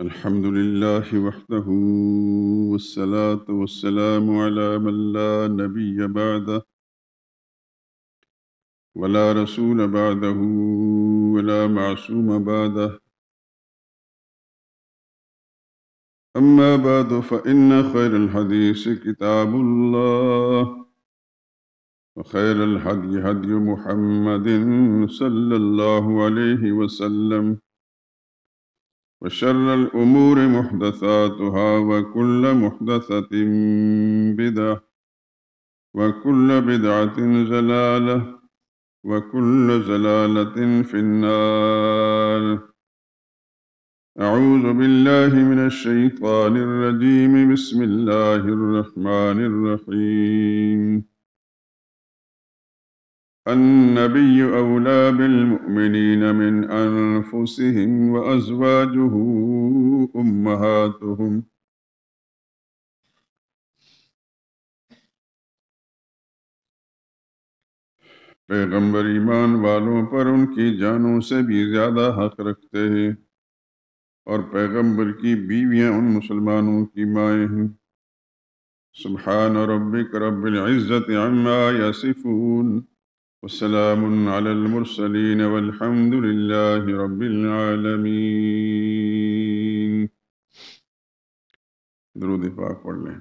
الحمد لله وحده والصلاة والسلام على من لا نبي بعده ولا رسول بعده ولا معصوم بعده. أما بعد فإن خير الحديث كتاب الله وخير الهدي هدي محمد صلى الله عليه وسلم وشر الأمور محدثاتها وكل محدثة بدعة وكل بدعة ضلالة وكل زلالة في النار. أعوذ بالله من الشيطان الرجيم. بسم الله الرحمن الرحيم. النبي أولى بالمؤمنين من أنفسهم وأزواجه أمهاتهم. پیغمبر ایمان والوں پر ان کی جانوں سے بھی زیادہ حق رکھتے ہیں، اور پیغمبر کی بیویاں ان مسلمانوں کی مائیں ہیں۔ سبحان ربک رب العزت عما یصفون وسلام علی المرسلین والحمد للہ رب العالمین۔ درود پاک پڑھ لیں۔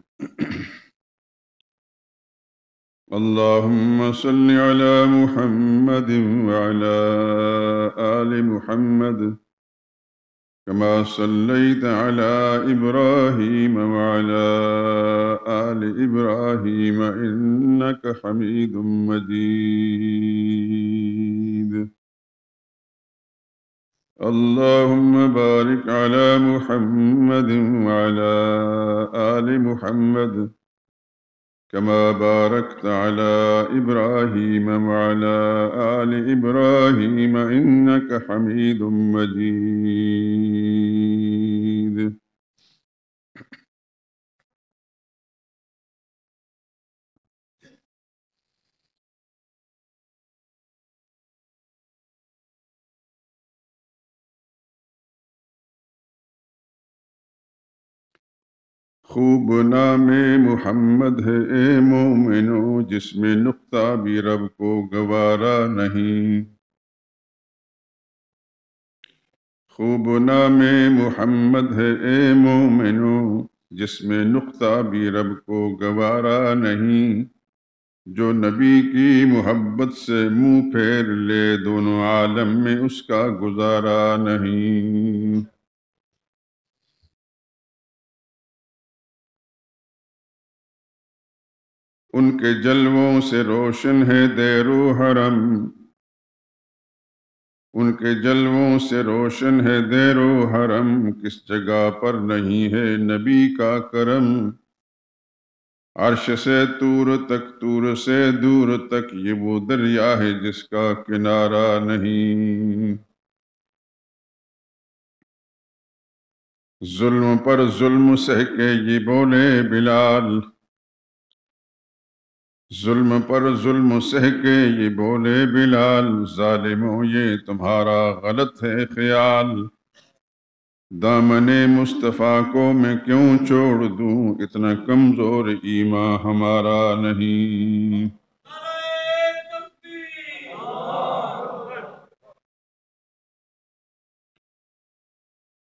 اللہم صل علی محمد وعلی آل محمد كما صليت على إبراهيم وعلى آل إبراهيم إنك حميد مجيد۔ اللهم بارك على محمد وعلى آل محمد كما باركت على إبراهيم وعلى آل إبراهيم إنك حميد مجيد۔ خوب نام محمد ہے اے مومنو، جس میں نقطہ بھی رب کو گوارا نہیں۔ خوب نام محمد ہے اے مومنو، جس میں نقطہ بھی رب کو گوارا نہیں۔ جو نبی کی محبت سے منہ پھیر لے، دونوں عالم میں اس کا گزارا نہیں۔ ان کے جلووں سے روشن ہے دیر و حرم، ان کے جلووں سے روشن ہے دیر و حرم، کس جگہ پر نہیں ہے نبی کا کرم۔ عرش سے طور تک، طور سے دور تک، یہ وہ دریا ہے جس کا کنارہ نہیں۔ ظلم پر ظلم سہ کے یہ بولے بلال، ظلم پر ظلم سہ کے یہ بولے بلال، ظالموں یہ تمہارا غلط ہے خیال۔ دامن مصطفیٰ کو میں کیوں چھوڑ دوں، اتنا کمزور ایمان ہمارا نہیں۔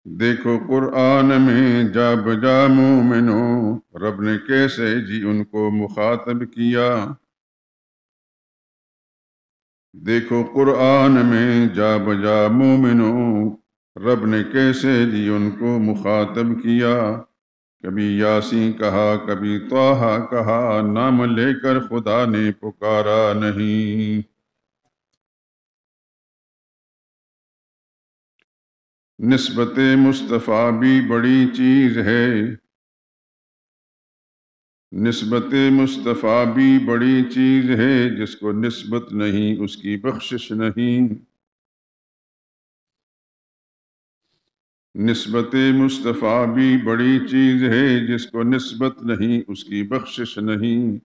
دیکھو قرآن میں جا بجا مومنوں، رب نے کیسے جی ان کو مخاطب کیا۔ دیکھو قرآن میں جا بجا مومنوں، رب نے کیسے جی ان کو مخاطب کیا۔ کبھی یاسین کہا، کبھی طٰہٰ کہا، نام لے کر خدا نے پکارا نہیں۔ نسبت مصطفیٰ بھی بڑی چیز ہے، نسبت مصطفیٰ بھی بڑی چیز ہے، جس کو نسبت نہیں اس کی بخشش نہیں۔ نسبت مصطفیٰ بھی بڑی چیز ہے، جس کو نسبت نہیں اس کی بخشش نہیں۔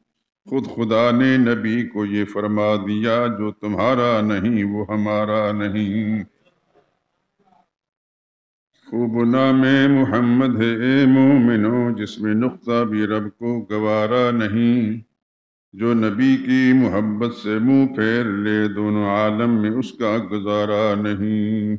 خود خدا نے نبی کو یہ فرما دیا، جو تمہارا نہیں وہ ہمارا نہیں۔ خوب نام محمد ہے اے مومنو، جس میں نقطہ بھی رب کو گوارا نہیں، جو نبی کی محبت سے منہ پھیر لے، دونوں عالم میں اس کا گزارا نہیں۔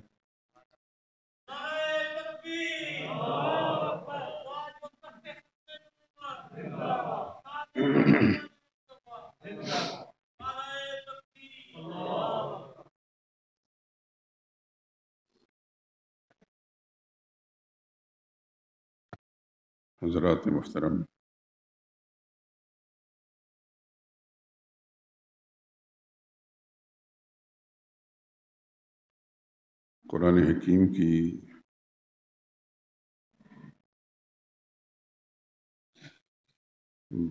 حضرات محترم، قرآن حکیم کی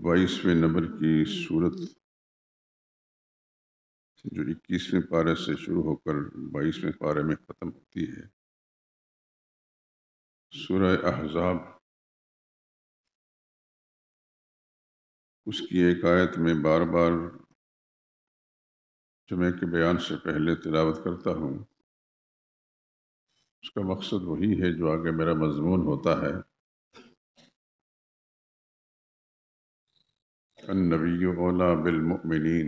22ویں نمبر کی سورت، جو 21ویں پارے سے شروع ہو کر 22ویں پارے میں ختم ہوتی ہے، سورہ احزاب، اس کی ایک آیت میں بار بار جمعے کے بیان سے پہلے تلاوت کرتا ہوں۔ اس کا مقصد وہی ہے جو آگے میرا مضمون ہوتا ہے، النبی اولیٰ بالمؤمنین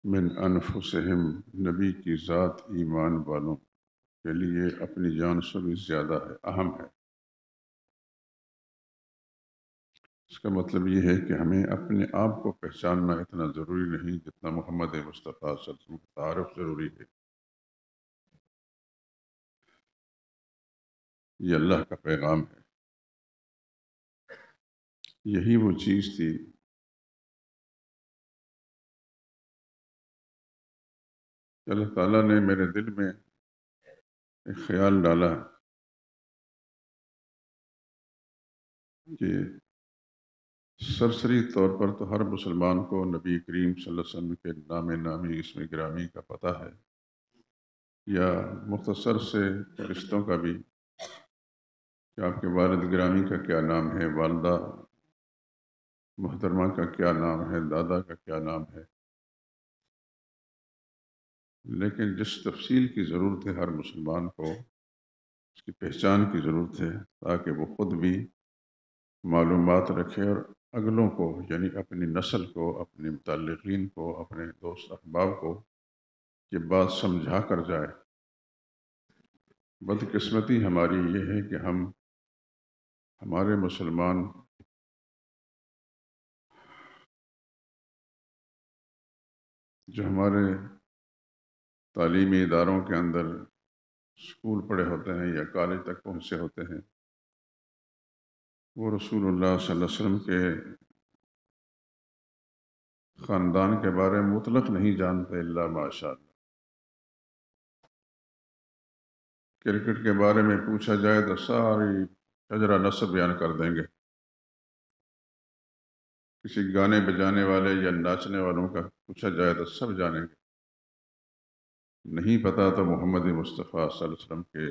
من انفسہم، نبی کی ذات ایمان والوں کے لیے اپنی جان سے بھی زیادہ ہے، اہم ہے۔ اس کا مطلب یہ ہے کہ ہمیں اپنے آپ کو پہچاننا اتنا ضروری نہیں جتنا محمد مصطفیٰ صلی اللہ علیہ وسلم کا تعارف ضروری ہے۔ یہ اللہ کا پیغام ہے، یہی وہ چیز تھی کہ اللہ تعالیٰ نے میرے دل میں ایک خیال ڈالا کہ سرسری طور پر تو ہر مسلمان کو نبی کریم صلی اللہ علیہ وسلم کے نام نامی اسم گرامی کا پتہ ہے، یا مختصر سے رشتوں کا بھی، کہ آپ کے والد گرامی کا کیا نام ہے، والدہ محترمہ کا کیا نام ہے، دادا کا کیا نام ہے، لیکن جس تفصیل کی ضرورت ہے ہر مسلمان کو، اس کی پہچان کی ضرورت ہے تاکہ وہ خود بھی معلومات رکھے اور اگلوں کو، یعنی اپنی نسل کو، اپنے متعلقین کو، اپنے دوست احباب کو یہ بات سمجھا کر جائے۔ بدقسمتی ہماری یہ ہے کہ ہمارے مسلمان جو ہمارے تعلیمی اداروں کے اندر اسکول پڑھے ہوتے ہیں یا کالج تک پہنچے ہوتے ہیں، وہ رسول اللہ صلی اللہ علیہ وسلم کے خاندان کے بارے میں مطلق نہیں جانتے الا ماشاء اللہ۔ کرکٹ کے بارے میں پوچھا جائے تو ساری شجرہ نسب بیان کر دیں گے، کسی گانے بجانے والے یا ناچنے والوں کا پوچھا جائے تو سب جانیں گے، نہیں پتا تو محمد مصطفیٰ صلی اللہ علیہ وسلم کے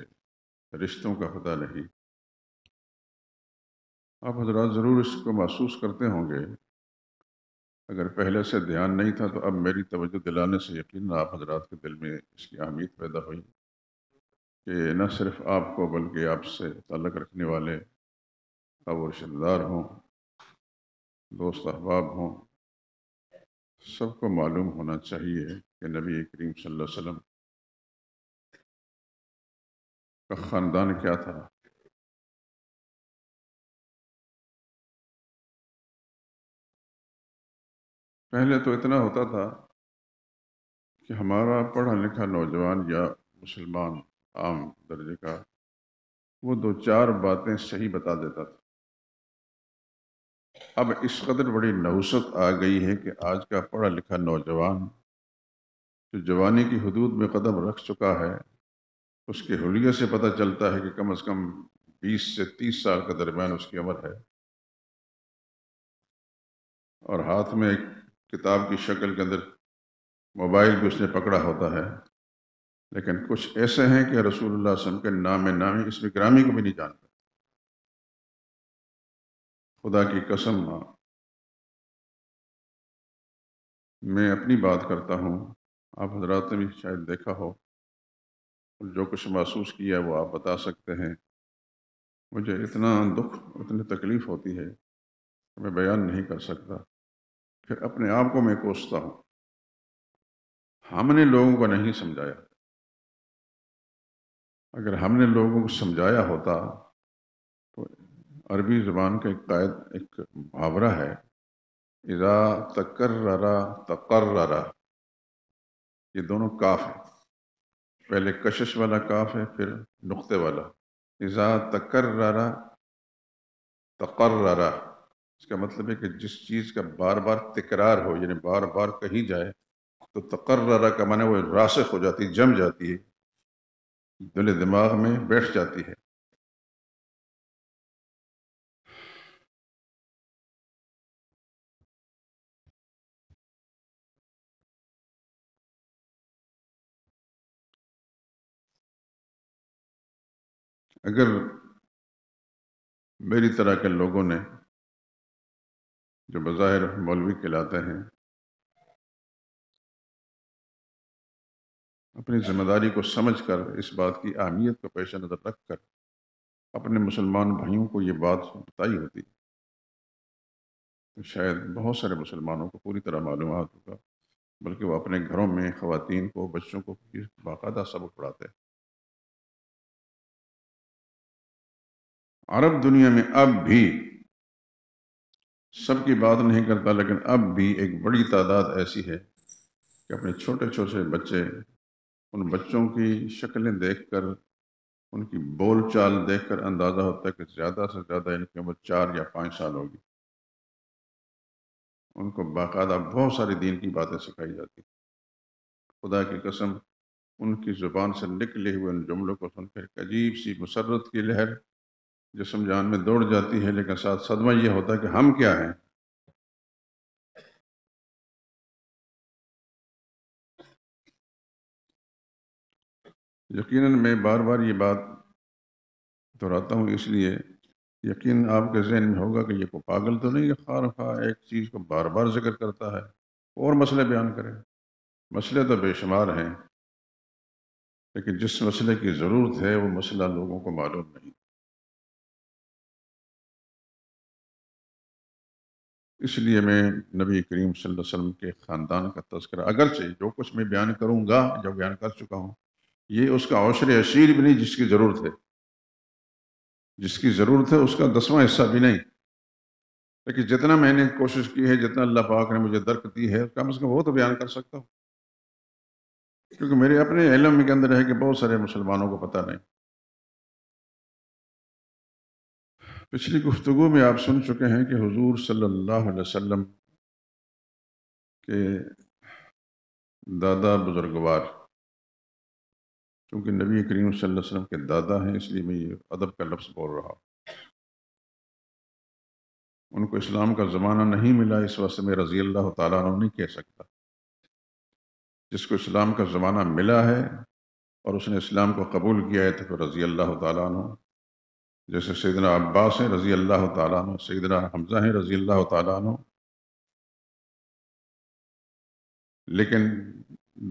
رشتوں کا پتہ نہیں۔ آپ حضرات ضرور اس کو محسوس کرتے ہوں گے، اگر پہلے سے دھیان نہیں تھا تو اب میری توجہ دلانے سے یقیناً آپ حضرات کے دل میں اس کی اہمیت پیدا ہوئی کہ نہ صرف آپ کو بلکہ آپ سے تعلق رکھنے والے وہ رشتہ دار ہوں، دوست احباب ہوں، سب کو معلوم ہونا چاہیے کہ نبی کریم صلی اللہ علیہ وسلم کا خاندان کیا تھا۔ پہلے تو اتنا ہوتا تھا کہ ہمارا پڑھا لکھا نوجوان یا مسلمان عام درجے کا وہ دو چار باتیں صحیح بتا دیتا تھا۔ اب اس قدر بڑی نوست آ گئی ہے کہ آج کا پڑھا لکھا نوجوان جو جوانی کی حدود میں قدم رکھ چکا ہے، اس کے حلیے سے پتہ چلتا ہے کہ کم از کم 20 سے 30 سال کا درمیان اس کی عمر ہے، اور ہاتھ میں ایک کتاب کی شکل کے اندر موبائل بھی اس نے پکڑا ہوتا ہے، لیکن کچھ ایسے ہیں کہ رسول اللہ صلی اللہ علیہ وسلم کے نام نامی اسم گرامی کو بھی نہیں جانتے۔ خدا کی قسم میں اپنی بات کرتا ہوں، آپ حضرات نے بھی شاید دیکھا ہو جو کچھ محسوس کیا وہ آپ بتا سکتے ہیں۔ مجھے اتنا دکھ، اتنی تکلیف ہوتی ہے کہ میں بیان نہیں کر سکتا۔ پھر اپنے آپ کو میں کوستا ہوں، ہم نے لوگوں کو نہیں سمجھایا۔ اگر ہم نے لوگوں کو سمجھایا ہوتا تو عربی زبان کا ایک محاورہ ہے، اذا تکرر تقرر، یہ دونوں کاف ہیں، پہلے کشش والا کاف ہے پھر نقطے والا۔ اذا تکرر تقرر، اس کا مطلب ہے کہ جس چیز کا بار بار تکرار ہو، یعنی بار بار کہی جائے، تو تقرر کا معنی وہ راسخ ہو جاتی، جم جاتی ہے، دل دماغ میں بیٹھ جاتی ہے۔ اگر میری طرح کے لوگوں نے جو بظاہر مولوی کہلاتے ہیں اپنی ذمہ داری کو سمجھ کر، اس بات کی اہمیت کو پیش نظر رکھ کر اپنے مسلمان بھائیوں کو یہ بات بتائی ہوتی تو شاید بہت سارے مسلمانوں کو پوری طرح معلومات ہوگا، بلکہ وہ اپنے گھروں میں خواتین کو، بچوں کو باقاعدہ سبق پڑھاتے ہیں۔ عرب دنیا میں اب بھی، سب کی بات نہیں کرتا لیکن اب بھی ایک بڑی تعداد ایسی ہے کہ اپنے چھوٹے چھوٹے بچے، ان بچوں کی شکلیں دیکھ کر، ان کی بول چال دیکھ کر اندازہ ہوتا ہے کہ زیادہ سے زیادہ ان کی عمر 4 یا 5 سال ہوگی۔ ان کو باقاعدہ بہت ساری دین کی باتیں سکھائی جاتی۔ خدا کی قسم، ان کی زبان سے نکلے ہوئے ان جملوں کو سن کر ایک عجیب سی مسرت کی لہر جسم جان میں دوڑ جاتی ہے، لیکن ساتھ صدمہ یہ ہوتا ہے کہ ہم کیا ہیں۔ یقیناً میں بار بار یہ بات دہراتا ہوں اس لیے یقین آپ کے ذہن میں ہوگا کہ یہ کوئی پاگل تو نہیں ہے، خواہ ایک چیز کو بار بار ذکر کرتا ہے اور مسئلے بیان کرے۔ مسئلے تو بے شمار ہیں، لیکن جس مسئلے کی ضرورت ہے وہ مسئلہ لوگوں کو معلوم نہیں۔ اس لیے میں نبی کریم صلی اللہ علیہ وسلم کے خاندان کا تذکرہ، اگرچہ جو کچھ میں بیان کروں گا، جو بیان کر چکا ہوں، یہ اس کا عشر عشیر بھی نہیں جس کی ضرورت ہے۔ جس کی ضرورت ہے اس کا 10واں حصہ بھی نہیں، لیکن جتنا میں نے کوشش کی ہے، جتنا اللہ پاک نے مجھے درک دی ہے، کم از کم وہ تو بیان کر سکتا ہوں، کیونکہ میرے اپنے علم کے اندر ہے کہ بہت سارے مسلمانوں کو پتہ نہیں۔ پچھلی گفتگو میں آپ سن چکے ہیں کہ حضور صلی اللہ علیہ وسلم کے دادا بزرگوار، کیونکہ نبی کریم صلی اللہ علیہ وسلم کے دادا ہیں، اس لیے میں یہ ادب کا لفظ بول رہا ہوں۔ ان کو اسلام کا زمانہ نہیں ملا، اس واسطے میں رضی اللہ تعالیٰ عنہ نہیں کہہ سکتا۔ جس کو اسلام کا زمانہ ملا ہے اور اس نے اسلام کو قبول کیا ہے تو پھر رضی اللہ تعالیٰ عنہ، جیسے سیدنا عباس ہیں رضی اللہ تعالیٰ عنہ، سیدنا حمزہ ہیں رضی اللہ تعالیٰ عنہ۔ لیکن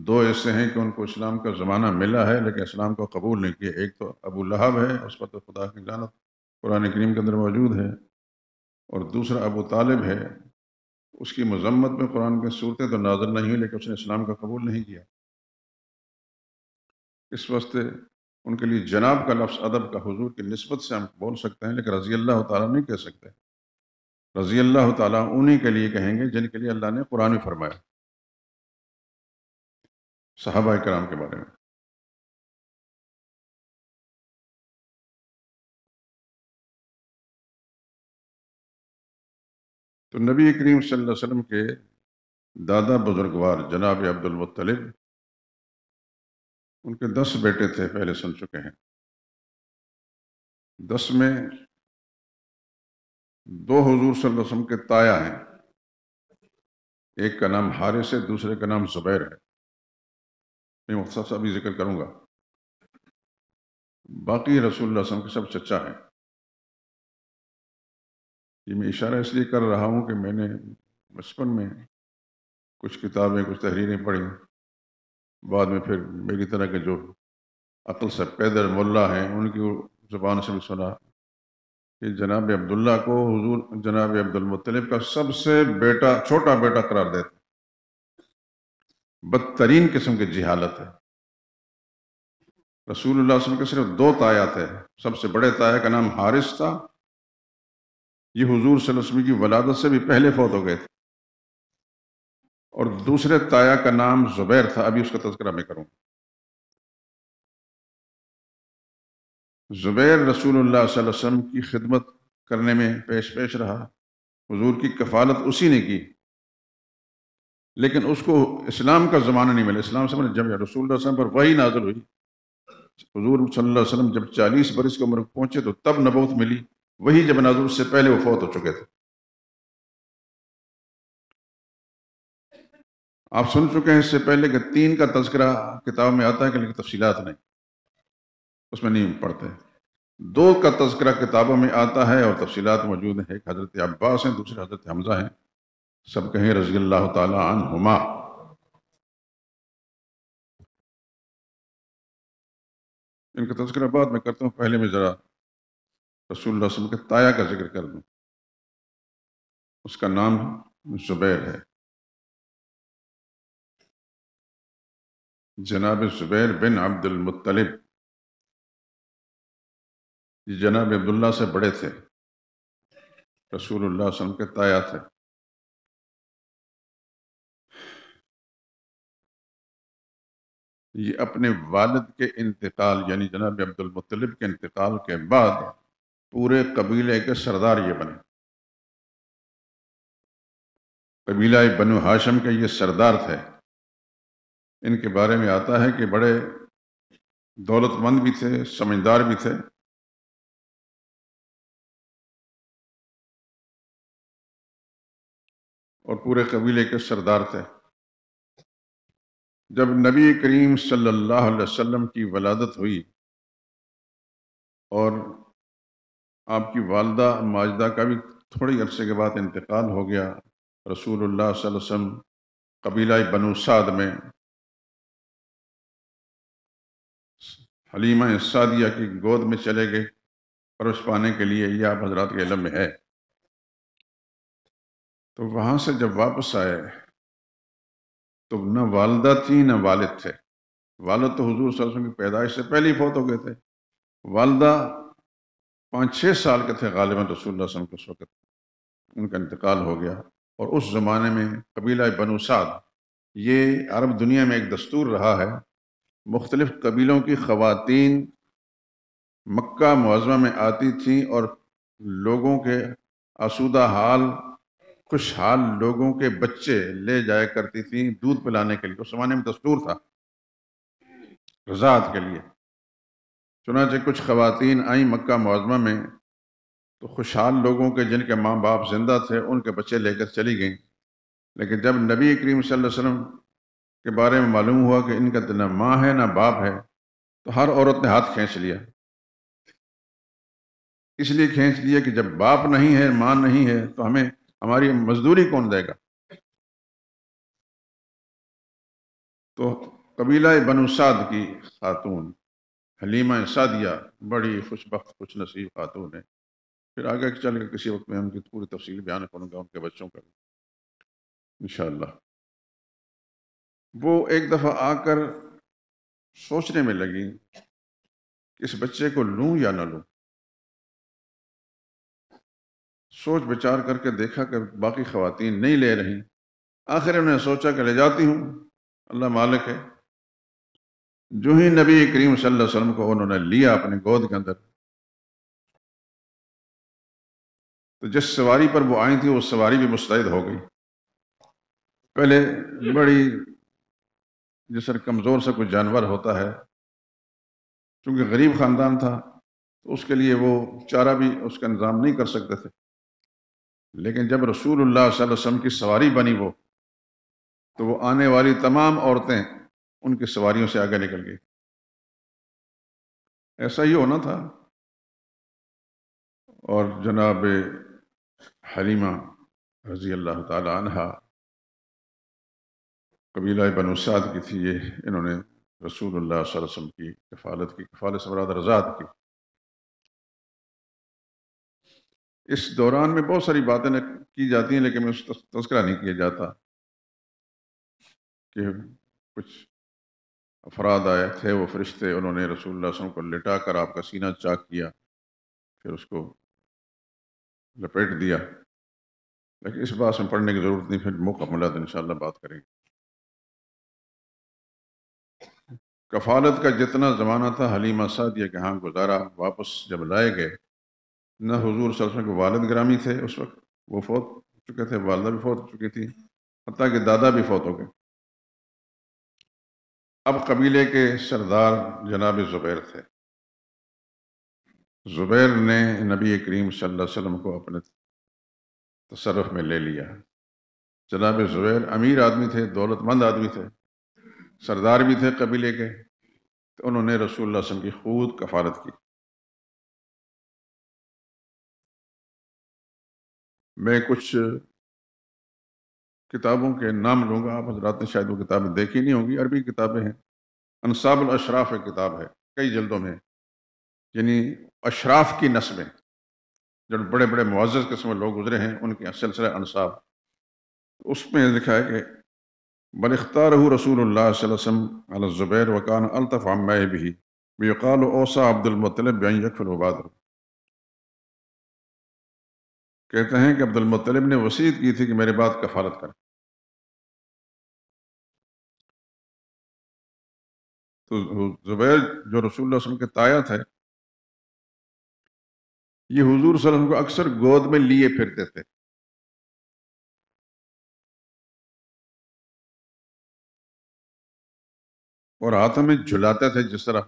دو ایسے ہیں کہ ان کو اسلام کا زمانہ ملا ہے لیکن اسلام کو قبول نہیں کیا۔ ایک تو ابو لہب ہے، اس پر تو خدا کی لعنت قرآن کریم کے اندر موجود ہے، اور دوسرا ابو طالب ہے، اس کی مذمت میں قرآن کی صورتیں تو نازل نہیں ہوئی لیکن اس نے اسلام کا قبول نہیں کیا۔ اس واسطے ان کے لیے جناب کا لفظ ادب کا، حضور کی نسبت سے ہم بول سکتے ہیں لیکن رضی اللہ تعالیٰ نہیں کہہ سکتے۔ رضی اللہ تعالیٰ انہی کے لیے کہیں گے جن کے لیے اللہ نے قرآن میں فرمایا، صحابہ کرام کے بارے میں۔ تو نبی کریم صلی اللہ علیہ وسلم کے دادا بزرگوار جناب عبد المطلب، ان کے 10 بیٹے تھے، پہلے سن چکے ہیں۔ 10 میں 2 حضور صلی اللہ علیہ وسلم کے تایا ہیں، ایک کا نام حارث ہے، دوسرے کا نام زبیر ہے۔ میں مختصر سا بھی ذکر کروں گا، باقی رسول اللہ صلی اللہ علیہ وسلم کے سب چچا ہیں۔ یہ میں اشارہ اس لیے کر رہا ہوں کہ میں نے بچپن میں کچھ کتابیں، کچھ تحریریں پڑھی، بعد میں پھر میری طرح کے جو عقل سے پیدل ملا ہیں، ان کی زبان سے بھی سنا کہ جناب عبداللہ کو حضور جناب عبد المطلب کا سب سے چھوٹا بیٹا قرار دیتے. بدترین قسم کی جہالت ہے. رسول اللہ صلی اللہ علیہ وسلم کے صرف 2 تایا تھے. سب سے بڑے تایا کا نام حارث تھا، یہ حضور صلی اللہ علیہ وسلم کی ولادت سے بھی پہلے فوت ہو گئے تھے. اور دوسرے تایا کا نام زبیر تھا، ابھی اس کا تذکرہ میں کروں. زبیر رسول اللہ صلی اللہ علیہ وسلم کی خدمت کرنے میں پیش رہا، حضور کی کفالت اسی نے کی، لیکن اس کو اسلام کا زمانہ نہیں ملا. اسلام سے جب رسول اللہ صلی اللہ علیہ وسلم پر وحی نازل ہوئی، حضور صلی اللہ علیہ وسلم جب 40 برس کی عمر پہنچے تو تب نبوت ملی. وہی جب نازل اس سے پہلے وہ فوت ہو چکے تھے. آپ سن چکے ہیں اس سے پہلے کہ 3 کا تذکرہ کتاب میں آتا ہے کہ لیکن تفصیلات نہیں، اس میں نہیں پڑھتے. 2 کا تذکرہ کتابوں میں آتا ہے اور تفصیلات موجود ہیں. ایک حضرت عباس ہیں، دوسرے حضرت حمزہ ہیں، سب کہیں رضی اللہ تعالی عنہما. ان کا تذکرہ بعد میں کرتا ہوں، پہلے میں ذرا رسول اللہ صلی اللہ علیہ وسلم کے تایا کا ذکر کر دوں. اس کا نام زبیر ہے. جناب زبیر بن عبد المطلب یہ جناب عبداللہ سے بڑے تھے، رسول اللہ صلی اللہ علیہ وسلم کے تایا تھے. یہ اپنے والد کے انتقال یعنی جناب عبد المطلب کے انتقال کے بعد پورے قبیلے کے سردار یہ بنے. قبیلہ بنو ہاشم کے یہ سردار تھے. ان کے بارے میں آتا ہے کہ بڑے دولت مند بھی تھے، سمجھدار بھی تھے. اور پورے قبیلے کے سردار تھے. جب نبی کریم صلی اللہ علیہ وسلم کی ولادت ہوئی اور آپ کی والدہ ماجدہ کا بھی تھوڑی عرصے کے بعد انتقال ہو گیا، رسول اللہ صلی اللہ علیہ وسلم قبیلہ بنو سعد میں حلیمہ سعدیہ کی گود میں چلے گئے پرورش پانے کے لیے. یہ آپ حضرات کے علم میں ہے. تو وہاں سے جب واپس آئے تو نہ والدہ تھی نہ والد تھے. والد تو حضور صلی اللہ علیہ وسلم کی پیدائش سے پہلے ہی فوت ہو گئے تھے. والدہ 5-6 سال کے تھے غالباً رسول اللہ صلی اللہ علیہ وسلم کے وقت ان کا انتقال ہو گیا. اور اس زمانے میں قبیلہ بنو سعد یہ عرب دنیا میں ایک دستور رہا ہے، مختلف قبیلوں کی خواتین مکہ معظمہ میں آتی تھیں اور لوگوں کے آسودہ حال خوشحال لوگوں کے بچے لے جایا کرتی تھیں دودھ پلانے کے لیے. اس زمانے میں دستور تھا رضاعت کے لیے. چنانچہ کچھ خواتین آئیں مکہ معظمہ میں تو خوشحال لوگوں کے جن کے ماں باپ زندہ تھے ان کے بچے لے کر چلی گئیں. لیکن جب نبی کریم صلی اللہ علیہ وسلم کے بارے میں معلوم ہوا کہ ان کا نہ ماں ہے نہ باپ ہے تو ہر عورت نے ہاتھ کھینچ لیا. اس لیے کھینچ لیا کہ جب باپ نہیں ہے ماں نہیں ہے تو ہماری مزدوری کون دے گا. تو قبیلہ بنو سعد کی خاتون حلیمہ سعدیہ بڑی خوش بخت خوش نصیب خاتون ہے. پھر آگے چل کے کسی وقت میں ان کی پوری تفصیل بیان کروں گا ان کے بچوں کا انشاءاللہ. وہ ایک دفعہ آ کر سوچنے میں لگی کہ اس بچے کو لوں یا نہ لوں. سوچ بچار کر کے دیکھا کہ باقی خواتین نہیں لے رہی. آخر انہوں نے سوچا کہ لے جاتی ہوں، اللہ مالک ہے. جو ہی نبی کریم صلی اللہ علیہ وسلم کو انہوں نے لیا اپنے گود کے اندر تو جس سواری پر وہ آئی تھی وہ سواری بھی مستعد ہو گئی. پہلے بڑی جس کمزور سا کوئی جانور ہوتا ہے، چونکہ غریب خاندان تھا تو اس کے لیے وہ چارہ بھی اس کا انتظام نہیں کر سکتے تھے. لیکن جب رسول اللہ صلی اللہ علیہ وسلم کی سواری بنی وہ تو وہ آنے والی تمام عورتیں ان کی سواریوں سے آگے نکل گئی. ایسا ہی ہونا تھا. اور جناب حلیمہ رضی اللہ تعالی عنہا قبیلہ بنو سعد کی تھی. یہ انہوں نے رسول اللہ صلی اللہ علیہ وسلم کی کفالت کی، کفالت سے مراد رضاعت کی۔ اس دوران میں بہت ساری باتیں کی جاتی ہیں، لیکن میں اس تذکرہ نہیں کیا جاتا کہ کچھ افراد آئے تھے، وہ فرشتے، انہوں نے رسول اللہ صلی اللہ علیہ وسلم کو لٹا کر آپ کا سینہ چاک کیا، پھر اس کو لپیٹ دیا، لیکن اس بات میں پڑھنے کی ضرورت نہیں، پھر موقع ملا تو انشاءاللہ بات کریں گے۔ کفالت کا جتنا زمانہ تھا حلیمہ سعدیہ کے ہاں گزارا، واپس جب لائے گئے، نہ حضور صلی اللہ علیہ وسلم کے والد گرامی تھے اس وقت، وہ فوت ہو چکے تھے، والدہ بھی فوت ہو چکی تھی، حتیٰ کہ دادا بھی فوت ہو گئے۔ اب قبیلے کے سردار جناب زبیر تھے۔ زبیر نے نبی کریم صلی اللہ علیہ وسلم کو اپنے تصرف میں لے لیا۔ جناب زبیر امیر آدمی تھے، دولت مند آدمی تھے، سردار بھی تھے قبیلے کے، تو انہوں نے رسول اللہ صلی اللہ علیہ وسلم کی خود کفالت کی۔ میں کچھ کتابوں کے نام لوں گا، آپ حضرات نے شاید وہ کتابیں دیکھی نہیں ہوں گی، عربی کتابیں ہیں۔ انصاب الاشراف ایک کتاب ہے، کئی جلدوں میں، یعنی اشراف کی نسبیں، جو بڑے بڑے معزز قسم کے لوگ گزرے ہیں ان کے سلسلہ انصاب، اس میں لکھا ہے کہ بل اختارہ رسول اللہ صلی اللہ علیہ وسلم علی الزبیر وکان الطف عما به ویقال اوصى عبد المطلب بان یکفل عبادہ۔ کہتے ہیں کہ عبد المطلب نے وصیت کی تھی کہ میرے بعد کفالت کر، تو زبیر جو رسول اللہ صلی اللہ علیہ وسلم کے تایا تھے، یہ حضور صلی اللہ علیہ وسلم کو اکثر گود میں لیے پھرتے تھے، اور ہاتھوں میں جھلاتے تھے، جس طرح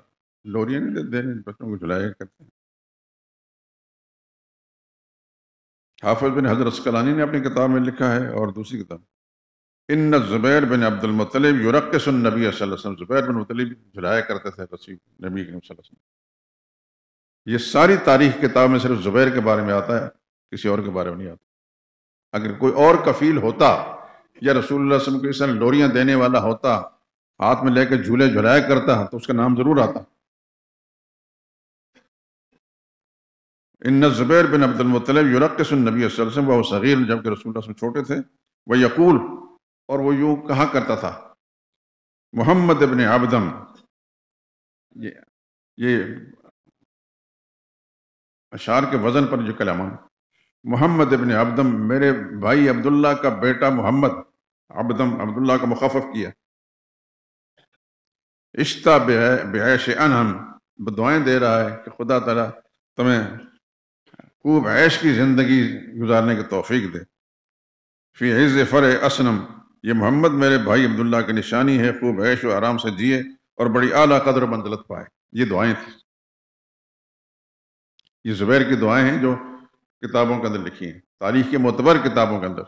لوریاں نہیں دینے بچوں کو جھلایا کرتے ہیں۔ حافظ بن حجر عسقلانی نے اپنی کتاب میں لکھا ہے، اور دوسری کتاب ان زبیر بن عبد المطلب یرقص النبی صلی اللہ علیہ وسلم، زبیر بن مطلب جھلایا کرتے تھے رسول نبی کریم صلی اللہ علیہ وسلم۔ یہ ساری تاریخ کتاب میں صرف زبیر کے بارے میں آتا ہے، کسی اور کے بارے میں نہیں آتا۔ اگر کوئی اور کفیل ہوتا یا رسول اللہ صلی اللہ علیہ وسلم کو اس طرح لوریاں دینے والا ہوتا، ہاتھ میں لے کے جھولے جھلایا کرتا، تو اس کا نام ضرور آتا۔ ان زبیر بن عبد المطلب یرقص النبی صلی اللہ علیہ وسلم وهو صغیر، جبکہ رسول اللہ صلی اللہ علیہ وسلم چھوٹے تھے، وہ یقول، اور وہ یوں کہا کرتا تھا، محمد ابن عبدم، یہ اشعار کے وزن پر جو کلام، محمد ابن عبدم، میرے بھائی عبداللہ کا بیٹا محمد، عبدم عبداللہ کا مخفف کیا، اشتا بعیش انہم، بدعائیں دے رہا ہے کہ خدا تعالیٰ تمہیں خوب عیش کی زندگی گزارنے کی توفیق دے۔ فی عز فرع اسنم، یہ محمد میرے بھائی عبداللہ کی نشانی ہے، خوب عیش و آرام سے جیے اور بڑی اعلیٰ قدر و منزلت پائے۔ یہ دعائیں تھیں، یہ زبیر کی دعائیں ہیں جو کتابوں کے اندر لکھی ہیں، تاریخ کے معتبر کتابوں کے اندر۔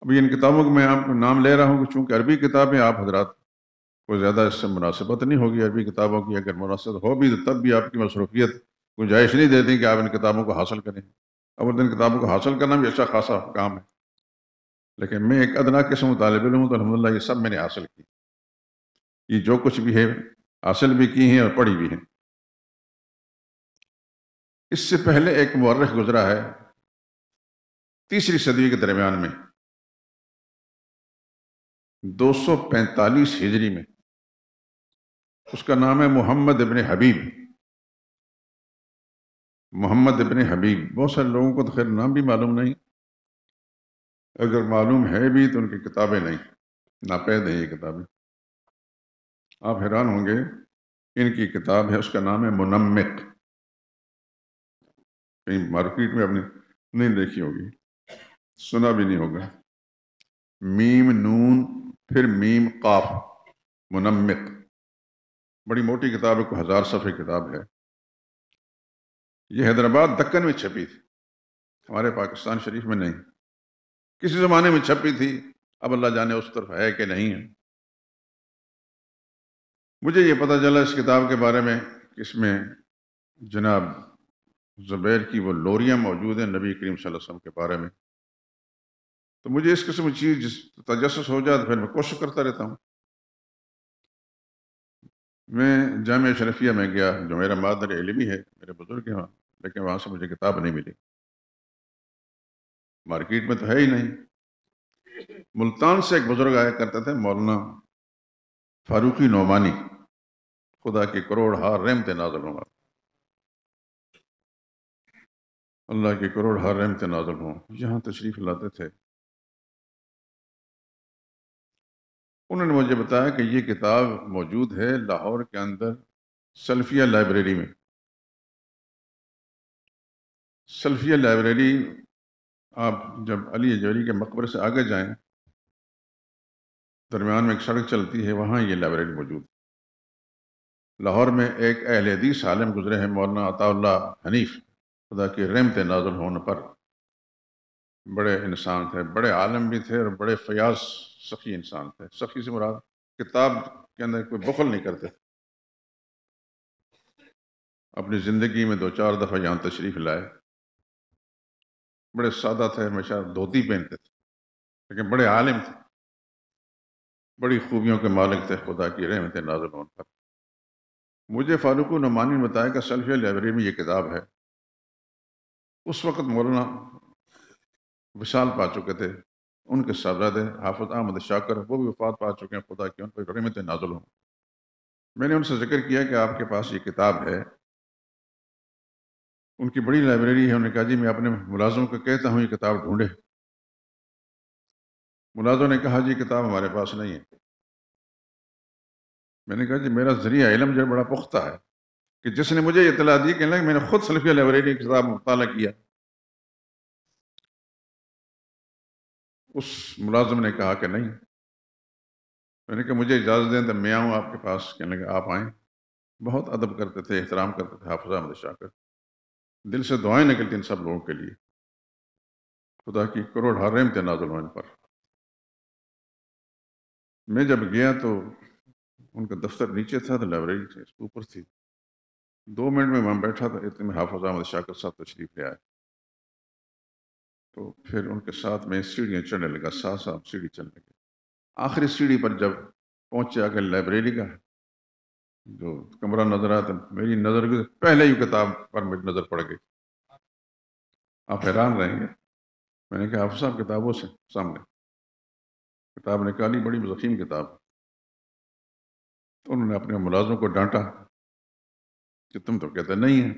ابھی ان کتابوں کو میں آپ کو نام لے رہا ہوں کہ چونکہ عربی کتابیں آپ حضرات کو زیادہ اس سے مناسبت نہیں ہوگی، عربی کتابوں کی اگر مناسبت ہو بھی تو تب بھی آپ کی مصروفیت گنجائش نہیں دیتی کہ آپ ان کتابوں کو حاصل کریں۔ اب ان کتابوں کو حاصل کرنا بھی اچھا خاصا کام ہے، لیکن میں ایک ادنا قسم طالب علم ہوں، تو الحمدللہ یہ سب میں نے حاصل کی، یہ جو کچھ بھی ہے حاصل بھی کی ہیں اور پڑھی بھی ہیں۔ اس سے پہلے ایک مورخ گزرا ہے 3 صدی کے درمیان میں، 245 ہجری میں، اس کا نام ہے محمد ابن حبیب۔ محمد ابن حبیب، بہت سارے لوگوں کو تو خیر نام بھی معلوم نہیں، اگر معلوم ہے بھی تو ان کی کتابیں نہیں، ناپید ہیں یہ کتابیں۔ آپ حیران ہوں گے، ان کی کتاب ہے، اس کا نام ہے منمق، کہیں مارکیٹ میں آپ نے نہیں دیکھی ہوگی، سنا بھی نہیں ہوگا، میم نون پھر میم قاف، منمق، بڑی موٹی کتاب ہے، کوئی 1000 صفحے کتاب ہے۔ یہ حیدرآباد دکن میں چھپی تھی، ہمارے پاکستان شریف میں نہیں، کسی زمانے میں چھپی تھی، اب اللہ جانے اس طرف ہے کہ نہیں ہے۔ مجھے یہ پتہ چلا اس کتاب کے بارے میں کہ اس میں جناب زبیر کی وہ لوریاں موجود ہیں نبی کریم صلی اللہ علیہ وسلم کے بارے میں، تو مجھے اس قسم کی چیز تجسس ہو جائے تو پھر میں کوشش کرتا رہتا ہوں۔ میں جامعہ اشرفیہ میں گیا، جو میرا مادر علمی ہے، میرے بزرگ ہیں وہاں، لیکن وہاں سے مجھے کتاب نہیں ملی، مارکیٹ میں تو ہے ہی نہیں۔ ملتان سے ایک بزرگ آیا کرتے تھے، مولانا فاروقی نعمانی، خدا کی کروڑ ہار رحمت نازل ہوں، اللہ کی کروڑ ہار رحمت نازل ہوں، یہاں تشریف لاتے تھے۔ انہوں نے مجھے بتایا کہ یہ کتاب موجود ہے لاہور کے اندر سلفیہ لائبریری میں۔ سلفیہ لائبریری، آپ جب علی اجویری کے مقبرے سے آگے جائیں، درمیان میں ایک سڑک چلتی ہے، وہاں یہ لائبریری موجود ہے۔ لاہور میں ایک اہل حدیث عالم گزرے ہیں، مولانا عطا اللہ حنیف، خدا کی رحمت نازل ہونے پر، بڑے انسان تھے، بڑے عالم بھی تھے اور بڑے فیاض سخی انسان تھے۔ سخی سے مراد کتاب کے اندر کوئی بخل نہیں کرتے تھے۔ اپنی زندگی میں 2-4 دفعہ یہاں تشریف لائے، بڑے سادہ تھے، ہمیشہ دھوتی پہنتے تھے، لیکن بڑے عالم تھے، بڑی خوبیوں کے مالک تھے، خدا کی رحمت نازل ہونے پر۔ مجھے فاروق نعمانی نے بتایا کہ سلفیہ لائبریری میں یہ کتاب ہے۔ اس وقت مولانا وصال پا چکے تھے، ان کے صاحبزادے حافظ احمد شاکر، وہ بھی وفات پا چکے ہیں، خدا کی ان پر رحمت نازل ہوں۔ میں نے ان سے ذکر کیا کہ آپ کے پاس یہ کتاب ہے، ان کی بڑی لائبریری ہے۔ انہوں نے کہا جی میں اپنے ملازم کو کہتا ہوں یہ کتاب ڈھونڈے۔ ملازم نے کہا جی کتاب ہمارے پاس نہیں ہے۔ میں نے کہا جی میرا ذریعہ علم جو بڑا پختہ ہے، کہ جس نے مجھے اطلاع دی کہ میں نے خود سلفیہ لائبریری کی کتاب مطالعہ کیا۔ اس ملازم نے کہا کہ نہیں۔ میں نے کہا مجھے اجازت دیں تو میں آؤں آپ کے پاس۔ کہنے لگا آپ آئیں۔ بہت ادب کرتے تھے، احترام کرتے تھے حافظ احمد شاکر، دل سے دعائیں نکلتی ان سب لوگوں کے لیے، خدا کی کروڑ ہار رحمت نازل ہونے پر۔ میں جب گیا تو ان کا دفتر نیچے تھا تو لائبریری اوپر تھی۔ 2 منٹ میں وہاں بیٹھا تھا، اتنے میں حافظ احمد شاکر صاحب تشریف لے آئے۔ تو پھر ان کے ساتھ میں سیڑھیاں چڑھنے لگا، ساتھ ساتھ سیڑھی چلنے لگے۔ آخری سیڑھی پر جب پہنچے آ کے لائبریری کا جو کمرہ نظر آیا تو میری نظر کی پہلے ہی کتاب پر میری نظر پڑ گئی۔ آپ حیران رہیں گے۔ میں نے کہا حافظ صاحب کتابوں سے سامنے کتاب نکالی، بڑی ضخیم کتاب۔ تو انہوں نے اپنے ملازم کو ڈانٹا کہ تم تو کہتے نہیں ہیں۔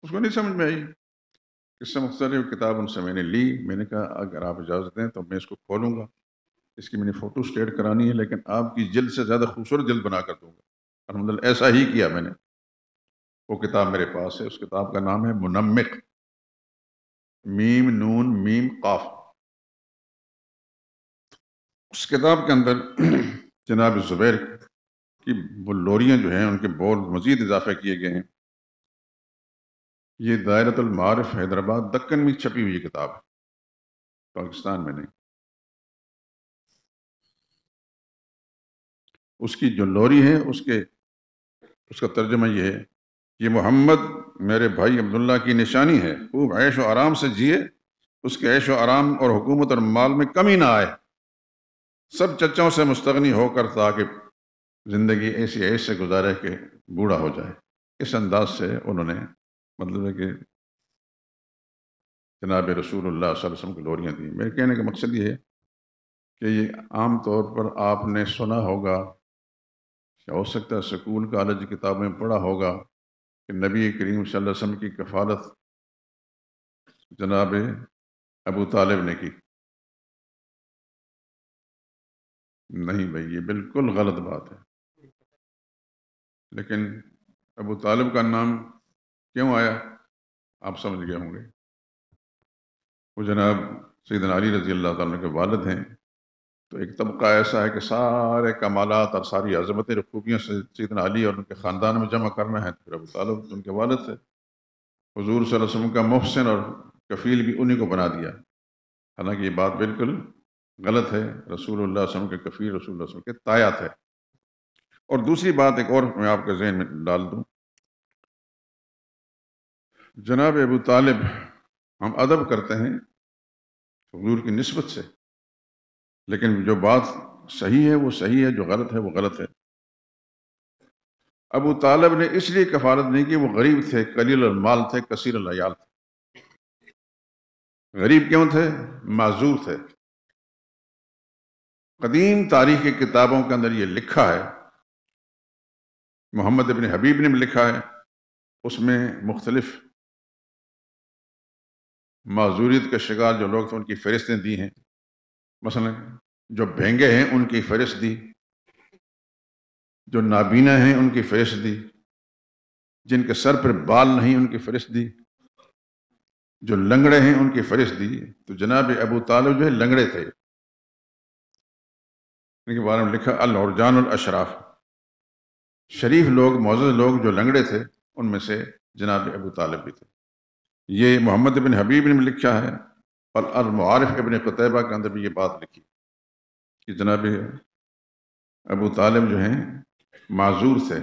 اس کو نہیں سمجھ میں آئی، اس سے مختلف کتاب ان سے میں نے لی۔ میں نے کہا اگر آپ اجازت دیں تو میں اس کو کھولوں گا، اس کی میں نے فوٹو اسٹیٹ کرانی ہے، لیکن آپ کی جلد سے زیادہ خوبصورت جلد بنا کر دوں گا۔ الحمدللہ ایسا ہی کیا میں نے۔ وہ کتاب میرے پاس ہے، اس کتاب کا نام ہے منمق، میم نون میم قاف۔ اس کتاب کے اندر جناب زبیر کی وہ لوریاں جو ہیں ان کے بول مزید اضافے کیے گئے ہیں۔ یہ دائرۃ المعارف حیدرآباد دکن میں چھپی ہوئی کتاب ہے، پاکستان میں نہیں۔ اس کی جو لوری ہے اس کا ترجمہ یہ ہے، یہ محمد میرے بھائی عبداللہ کی نشانی ہے، خوب عیش و آرام سے جیے، اس کے عیش و آرام اور حکومت اور مال میں کمی نہ آئے، سب چچوں سے مستغنی ہو کر تاکہ زندگی ایسی عیش سے گزارے کہ بوڑھا ہو جائے۔ اس انداز سے انہوں نے مطلب ہے کہ جناب رسول اللہ صلی اللہ علیہ وسلم کی لوریاں دی۔ میرے کہنے کا مقصد یہ ہے کہ یہ عام طور پر آپ نے سنا ہوگا، ہو سکتا ہے سکول کالج کی کتابیں پڑھا ہوگا کہ نبی کریم صلی اللہ علیہ وسلم کی کفالت جناب ابو طالب نے کی۔ نہیں بھائی، یہ بالکل غلط بات ہے۔ لیکن ابو طالب کا نام کیوں آیا آپ سمجھ گئے ہوں گے۔ وہ جناب سیدنا علی رضی اللہ تعالیٰ کے والد ہیں، تو ایک طبقہ ایسا ہے کہ سارے کمالات اور ساری عظمتیں خوبیاں سے سیدنا علی اور ان کے خاندان میں جمع کرنا ہے، تو پھر ابو طالب ان کے والد تھے۔ حضور صلی اللہ علیہ وسلم کا محسن اور کفیل بھی انہی کو بنا دیا، حالانکہ یہ بات بالکل غلط ہے۔ رسول اللہ صلی اللہ علیہ وسلم کے کفیل رسول اللہ صلی اللہ علیہ وسلم کے تایا تھے۔ اور دوسری بات ایک اور میں آپ کے ذہن میں ڈال دوں، جناب ابو طالب، ہم ادب کرتے ہیں حضور کی نسبت سے، لیکن جو بات صحیح ہے وہ صحیح ہے، جو غلط ہے وہ غلط ہے۔ ابو طالب نے اس لیے کفالت نہیں کی، وہ غریب تھے، قلیل المال تھے، کثیر العیال تھے۔ غریب کیوں تھے؟ معذور تھے۔ قدیم تاریخ کی کتابوں کے اندر یہ لکھا ہے، محمد ابن حبیب نے بھی لکھا ہے، اس میں مختلف معذوریت کے شکار جو لوگ تھے ان کی فہرستیں دی ہیں۔ مثلا جو بھینگے ہیں ان کی فہرست دی، جو نابینا ہیں ان کی فہرست دی، جن کے سر پر بال نہیں ان کی فہرست دی، جو لنگڑے ہیں ان کی فہرست دی۔ تو جناب ابو طالب جو ہے لنگڑے تھے، ان کے بارے میں لکھا العرجان الاشراف، شریف لوگ، معزز لوگ جو لنگڑے تھے ان میں سے جناب ابو طالب بھی تھے۔ یہ محمد ابن حبیب نے بھی لکھا ہے، اور المعارف ابن قتیبہ کے اندر بھی یہ بات لکھی کہ جناب ابو طالب جو ہیں معذور تھے۔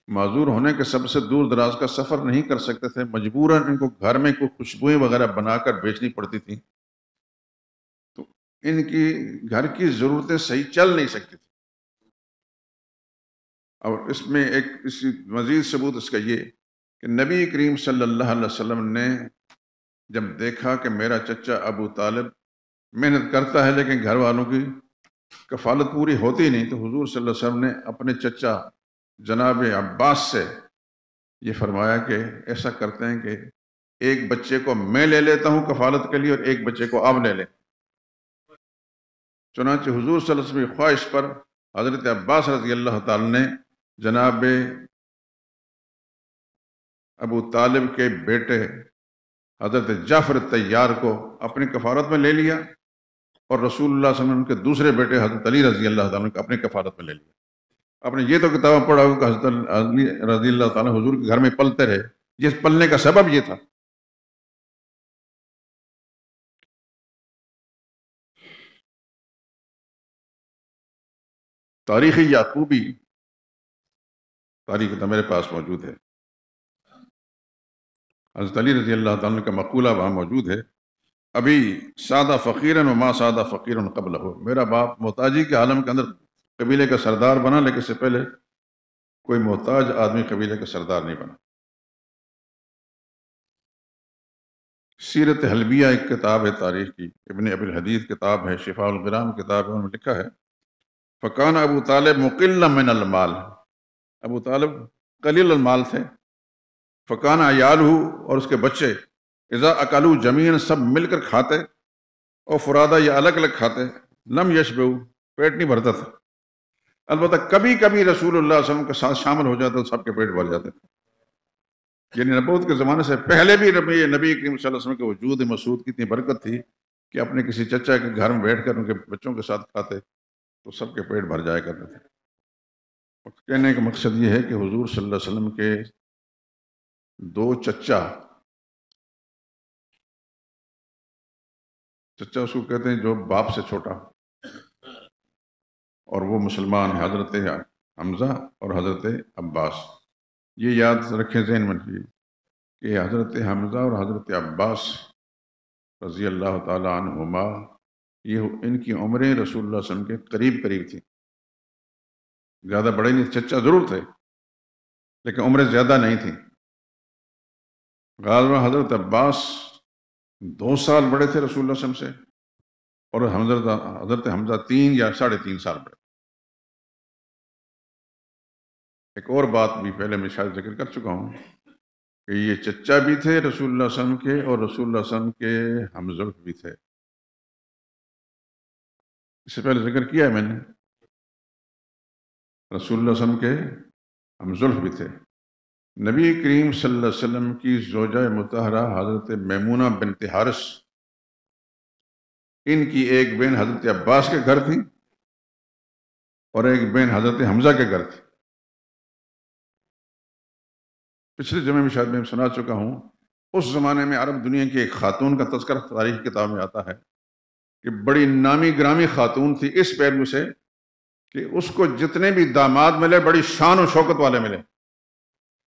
معذور ہونے کے سب سے دور دراز کا سفر نہیں کر سکتے تھے، مجبوراً ان کو گھر میں کوئی خوشبوئیں وغیرہ بنا کر بیچنی پڑتی تھی، تو ان کی گھر کی ضرورتیں صحیح چل نہیں سکتی تھی۔ اور اس میں ایک مزید ثبوت اس کا یہ کہ نبی کریم صلی اللہ علیہ وسلم نے جب دیکھا کہ میرا چچا ابو طالب محنت کرتا ہے لیکن گھر والوں کی کفالت پوری ہوتی نہیں، تو حضور صلی اللہ علیہ وسلم نے اپنے چچا جناب عباس سے یہ فرمایا کہ ایسا کرتے ہیں کہ ایک بچے کو میں لے لیتا ہوں کفالت کے لیے اور ایک بچے کو آپ لے لیں۔ چنانچہ حضور صلی اللہ علیہ وسلم کی خواہش پر حضرت عباس رضی اللہ تعالی نے جناب ابو طالب کے بیٹے حضرت جعفر طیار کو اپنی کفالت میں لے لیا، اور رسول اللہ صلی اللہ علیہ وسلم کے دوسرے بیٹے حضرت علی رضی اللہ تعالیٰ کو اپنی کفالت میں لے لیا۔ آپ نے یہ تو کتابیں پڑھا ہوگا کہ حضرت علی رضی اللہ تعالیٰ حضور کے گھر میں پلتے رہے، جس پلنے کا سبب یہ تھا۔ تاریخ یعقوبی تاریخ تو میرے پاس موجود ہے، حضرت علی رضی اللہ تعالیٰ کا مقولہ وہاں موجود ہے، ابھی سادہ فقیرن و ما سادہ فقیرن قبل ہو، میرا باپ محتاجی کے عالم کے اندر قبیلے کا سردار بنا، لیکن اس سے پہلے کوئی محتاج آدمی قبیلے کا سردار نہیں بنا۔ سیرت حلبیہ ایک کتاب ہے تاریخ کی، ابن ابی الحدیث کتاب ہے، شفاء الغرام کتاب ہے، انہوں نے لکھا ہے فکان ابو طالب مقل من المال، ابو طالب قلیل المال تھے، فکان عیالہ، اور اس کے بچے اذا اکلوا جمیعاً، سب مل کر کھاتے، اور فرادا یا الگ الگ کھاتے، لم یشبعوا، پیٹ نہیں بھرتا تھا، البتہ کبھی کبھی رسول اللہ صلی اللہ علیہ وسلم کے ساتھ شامل ہو جاتے تو سب کے پیٹ بھر جاتے تھے۔ یعنی نبوت کے زمانے سے پہلے بھی نبی کریم صلی اللہ علیہ وسلم کے وجود مسعود کی اتنی برکت تھی کہ اپنے کسی چچا کے گھر میں بیٹھ کر ان کے بچوں کے ساتھ کھاتے تو سب کے پیٹ بھر جایا کرتے تھے۔ کہنے کا مقصد یہ ہے کہ حضور صلی اللہ علیہ وسلم کے دو چچا اس کو کہتے ہیں جو باپ سے چھوٹا، اور وہ مسلمان ہیں، حضرت حمزہ اور حضرت عباس۔ یہ یاد رکھیں ذہن میں کہ حضرت حمزہ اور حضرت عباس رضی اللہ تعالی عنہما، یہ ان کی عمریں رسول اللہ صلی اللہ علیہ وسلم کے قریب قریب تھیں، زیادہ بڑے نہیں، چچا ضرور تھے لیکن عمریں زیادہ نہیں تھیں۔ غالباً حضرت عباس 2 سال بڑے تھے رسول اللہ صلی اللہ علیہ وسلم سے، اور حضرت حمزہ 3 یا 3.5 سال بڑے۔ ایک اور بات بھی پہلے میں شاید ذکر کر چکا ہوں کہ یہ چچا بھی تھے رسول اللہ صلی اللہ علیہ وسلم کے، اور رسول اللہ صلی اللہ علیہ وسلم کے ہمزلف بھی تھے۔ اس سے پہلے ذکر کیا ہے میں نے، رسول اللہ صلی اللہ علیہ وسلم کے ہمزلف بھی تھے۔ نبی کریم صلی اللہ علیہ وسلم کی زوجہ مطہرہ حضرت میمونہ بنت حارث، ان کی ایک بہن حضرت عباس کے گھر تھی اور ایک بہن حضرت حمزہ کے گھر تھی۔ پچھلے جمعے میں شاید میں سنا چکا ہوں، اس زمانے میں عرب دنیا کی ایک خاتون کا تذکرہ تاریخ کتاب میں آتا ہے کہ بڑی نامی گرامی خاتون تھی اس پہلو سے کہ اس کو جتنے بھی داماد ملے بڑی شان و شوکت والے ملے۔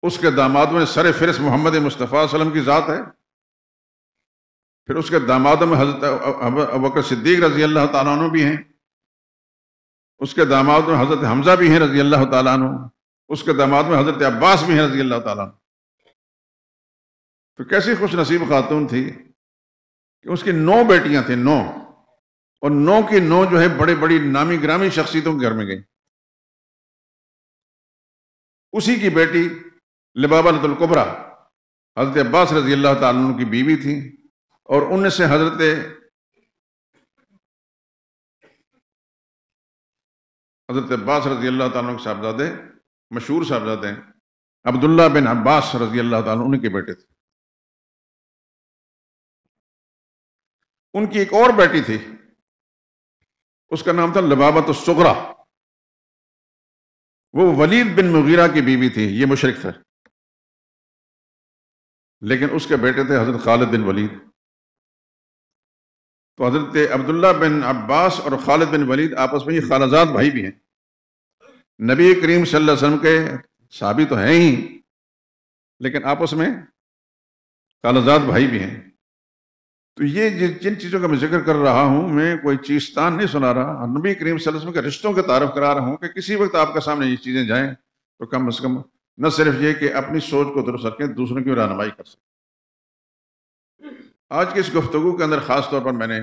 اس کے دامادوں میں سر فہرست محمد مصطفیٰ صلی اللہ علیہ وسلم کی ذات ہے، پھر اس کے دامادوں میں حضرت ابوبکر صدیق رضی اللہ تعالیٰ عنہ بھی ہیں، اس کے دامادوں میں حضرت حمزہ بھی ہیں رضی اللہ تعالیٰ عنہ، اس کے داماد میں حضرت عباس بھی ہیں رضی اللہ تعالیٰ عنہ۔ تو کیسی خوش نصیب خاتون تھی کہ اس کی 9 بیٹیاں تھیں، 9، اور 9 کی 9 جو ہے بڑے بڑی نامی گرامی شخصیتوں کے گھر میں گئی۔ اسی کی بیٹی لبابہ الکبریٰ حضرت عباس رضی اللہ تعالیٰ عنہ کی بیوی تھی، اور ان سے حضرت عباس رضی اللہ تعالیٰ عنہ کے صاحبزادے، مشہور صاحبزادے ہیں عبداللہ بن عباس رضی اللہ تعالیٰ عنہ، ان کے بیٹے تھے۔ ان کی ایک اور بیٹی تھی، اس کا نام تھا لبابۃ الصغریٰ، وہ ولید بن مغیرہ کی بیوی تھی، یہ مشرک تھا، لیکن اس کے بیٹے تھے حضرت خالد بن ولید۔ تو حضرت عبداللہ بن عباس اور خالد بن ولید آپس میں یہ خالزاد بھائی بھی ہیں، نبی کریم صلی اللہ علیہ وسلم کے صحابی تو ہیں ہی، لیکن آپس میں خالزاد بھائی بھی ہیں۔ تو یہ جن چیزوں کا میں ذکر کر رہا ہوں، میں کوئی چیزستان نہیں سنا رہا، نبی کریم صلی اللہ علیہ وسلم کے رشتوں کے تعارف کرا رہا ہوں کہ کسی وقت آپ کے سامنے یہ چیزیں جائیں تو کم از کم نہ صرف یہ کہ اپنی سوچ کو درست رکھیں، دوسروں کی رہنمائی کر سکیں۔ آج کی اس گفتگو کے اندر خاص طور پر میں نے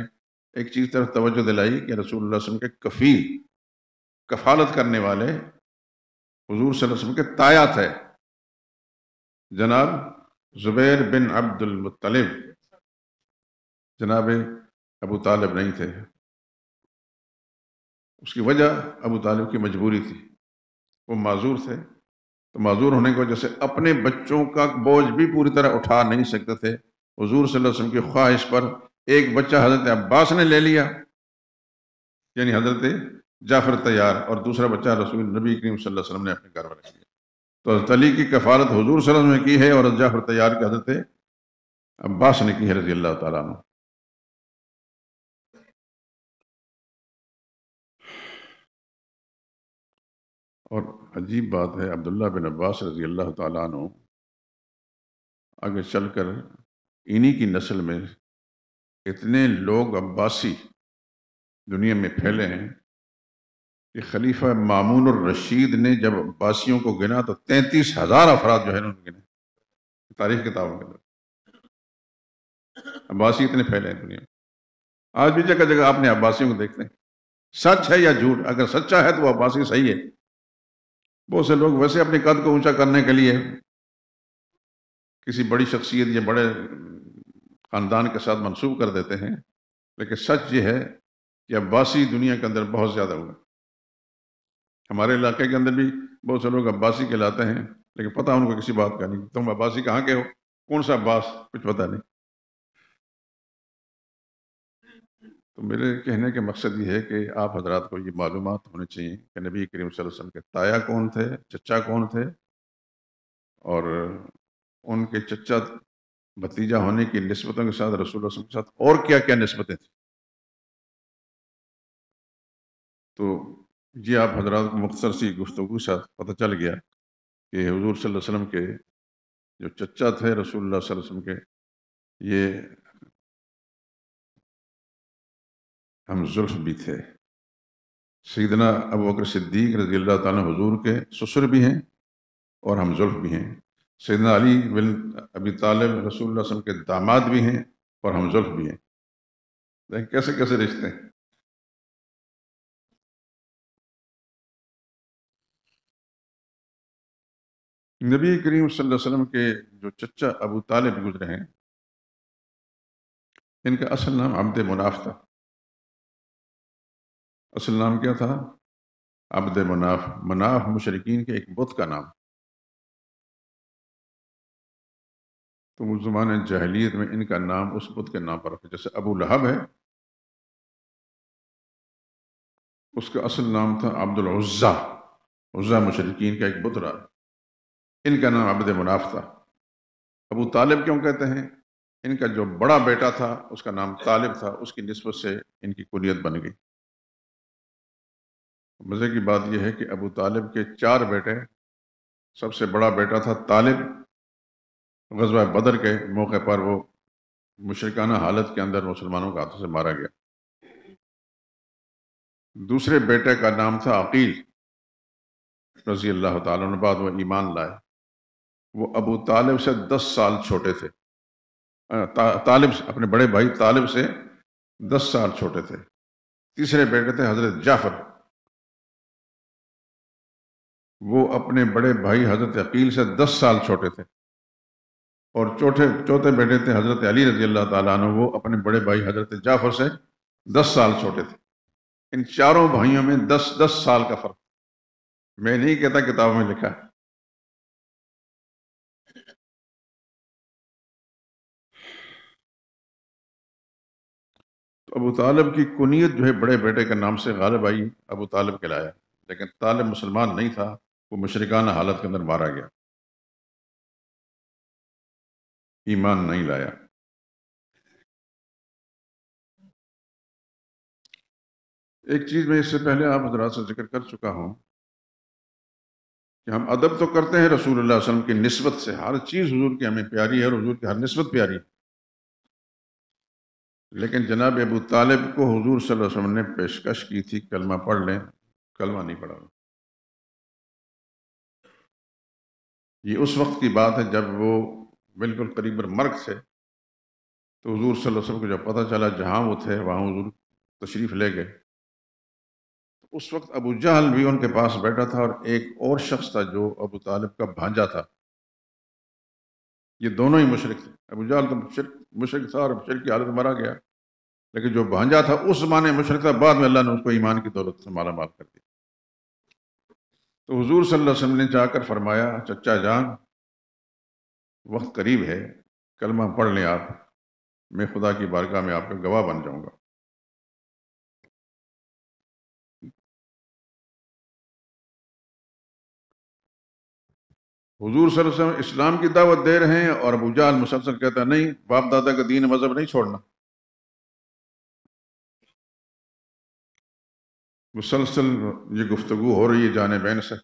ایک چیز طرف توجہ دلائی کہ رسول اللہ صلی اللہ علیہ وسلم کے کفیل، کفالت کرنے والے حضور صلی اللہ علیہ وسلم کے تایا تھے، جناب زبیر بن عبد المطلب، جناب ابو طالب نہیں تھے۔ اس کی وجہ ابو طالب کی مجبوری تھی، وہ معذور تھے، تو معذور ہونے کی وجہ سے اپنے بچوں کا بوجھ بھی پوری طرح اٹھا نہیں سکتے تھے۔ حضور صلی اللہ علیہ وسلم کی خواہش پر ایک بچہ حضرت عباس نے لے لیا، یعنی حضرت جعفر طیار، اور دوسرا بچہ رسول نبی کریم صلی اللہ علیہ وسلم نے اپنے گھر میں رکھ لیا۔ تو حضرت علی کی کفالت حضور صلی اللہ علیہ وسلم نے کی ہے، اور حضرت جعفر طیار کی حضرت عباس نے کی ہے رضی اللہ تعالیٰ عنہ۔ اور عجیب بات ہے، عبداللہ بن عباس رضی اللہ تعالیٰ عنہ آگے چل کر انہی کی نسل میں اتنے لوگ عباسی دنیا میں پھیلے ہیں کہ خلیفہ مامون الرشید نے جب عباسیوں کو گنا تو 33,000 افراد جو ہے انہوں نے گنے، تاریخ کتابوں کے اندر عباسی اتنے پھیلے ہیں دنیا میں۔ آج بھی جگہ جگہ آپ نے عباسیوں کو دیکھتے ہیں، سچ ہے یا جھوٹ، اگر سچا ہے تو وہ عباسی صحیح ہے۔ بہت سے لوگ ویسے اپنے قد کو اونچا کرنے کے لیے کسی بڑی شخصیت یا بڑے خاندان کے ساتھ منسوب کر دیتے ہیں، لیکن سچ یہ ہے کہ عباسی دنیا کے اندر بہت زیادہ ہوئے۔ ہمارے علاقے کے اندر بھی بہت سے لوگ عباسی کہلاتے ہیں، لیکن پتہ ان کو کسی بات کا نہیں، تم عباسی کہاں کے ہو، کون سا عباس، کچھ پتہ نہیں۔ تو میرے کہنے کے مقصد یہ ہے کہ آپ حضرات کو یہ معلومات ہونے چاہیے کہ نبی کریم صلی اللہ علیہ وسلم کے تایا کون تھے، چچا کون تھے، اور ان کے چچا بھتیجا ہونے کی نسبتوں کے ساتھ رسول اللہ صلی اللہ علیہ وسلم کے ساتھ اور کیا کیا نسبتیں تھیں۔ تو یہ آپ حضرات کو مختصر سی گفتگو سے پتہ چل گیا کہ حضور صلی اللہ علیہ وسلم کے جو چچا تھے رسول اللہ صلی اللہ علیہ وسلم کے، یہ ہم زلف بھی تھے۔ سیدنا ابو بکر صدیق رضی اللہ تعالیٰ عنہ حضور کے سسر بھی ہیں اور ہم زلف بھی ہیں۔ سیدنا علی بن ابی طالب رسول اللہ صلی اللہ علیہ وسلم کے داماد بھی ہیں اور ہم زلف بھی ہیں۔ دیکھیں کیسے کیسے رشتے ہیں۔ نبی کریم صلی اللہ علیہ وسلم کے جو چچا ابو طالب گزرے ہیں، ان کا اصل نام عبد مناف تھا۔ اصل نام کیا تھا؟ عبد مناف۔ مناف مشرکین کے ایک بت کا نام۔ تو اس زمانے جاہلیت میں ان کا نام اس بت کے نام پر رکھا، جیسے ابو لہب ہے، اس کا اصل نام تھا عبد العزیٰ، عزیٰ مشرکین کا ایک بت رہا، ان کا نام عبد مناف تھا۔ ابو طالب کیوں کہتے ہیں؟ ان کا جو بڑا بیٹا تھا اس کا نام طالب تھا، اس کی نسبت سے ان کی کنیت بن گئی۔ مزے کی بات یہ ہے کہ ابو طالب کے 4 بیٹے، سب سے بڑا بیٹا تھا طالب، غزوہ بدر کے موقع پر وہ مشرکانہ حالت کے اندر مسلمانوں کے ہاتھوں سے مارا گیا۔ دوسرے بیٹے کا نام تھا عقیل، رضی اللہ تعالیٰ عنہ بعد وہ ایمان لائے، وہ ابو طالب سے 10 سال چھوٹے تھے، طالب اپنے بڑے بھائی طالب سے 10 سال چھوٹے تھے۔ تیسرے بیٹے تھے حضرت جعفر، وہ اپنے بڑے بھائی حضرت عقیل سے 10 سال چھوٹے تھے، اور چوتھے بیٹے تھے حضرت علی رضی اللہ تعالیٰ عنہ، وہ اپنے بڑے بھائی حضرت جعفر سے 10 سال چھوٹے تھے۔ ان چاروں بھائیوں میں 10 سال کا فرق، میں نہیں کہتا، کتابوں میں لکھا ہے۔ تو ابو طالب کی کنیت جو ہے بڑے بیٹے کے نام سے غالب آئی، ابو طالب کہلایا، لیکن طالب مسلمان نہیں تھا، وہ مشرکانہ حالت کے اندر مارا گیا، ایمان نہیں لایا۔ ایک چیز میں اس سے پہلے آپ حضرات سے ذکر کر چکا ہوں کہ ہم ادب تو کرتے ہیں رسول اللہ صلی اللہ علیہ وسلم کی نسبت سے، ہر چیز حضور کی ہمیں پیاری ہے اور حضور کی ہر نسبت پیاری ہے، لیکن جناب ابو طالب کو حضور صلی اللہ علیہ وسلم نے پیشکش کی تھی کلمہ پڑھ لیں، کلمہ نہیں پڑھا۔ یہ اس وقت کی بات ہے جب وہ بالکل قریب مرگ تھے، تو حضور صلی اللہ علیہ وسلم کو جب پتہ چلا جہاں وہ تھے وہاں حضور تشریف لے گئے، اس وقت ابو جہل بھی ان کے پاس بیٹھا تھا، اور ایک اور شخص تھا جو ابو طالب کا بھانجا تھا، یہ دونوں ہی مشرک تھے۔ ابو جہل تو مشرک تھا اور شرک کی حالت میں مارا گیا، لیکن جو بھانجا تھا اس زمانے میں مشرک تھا، بعد میں اللہ نے اس کو ایمان کی دولت سے مالا مال کر دیا۔ تو حضور صلی اللہ علیہ وسلم نے جا کر فرمایا، چچا جان وقت قریب ہے، کلمہ پڑھ لیں آپ، میں خدا کی بارگاہ میں آپ کا گواہ بن جاؤں گا۔ حضور صلی اللہ علیہ وسلم اسلام کی دعوت دے رہے ہیں اور ابو جہل مسلسل کہتا ہے نہیں، باپ دادا کا دین مذہب نہیں چھوڑنا۔ مسلسل یہ گفتگو ہو رہی ہے جانبین سے،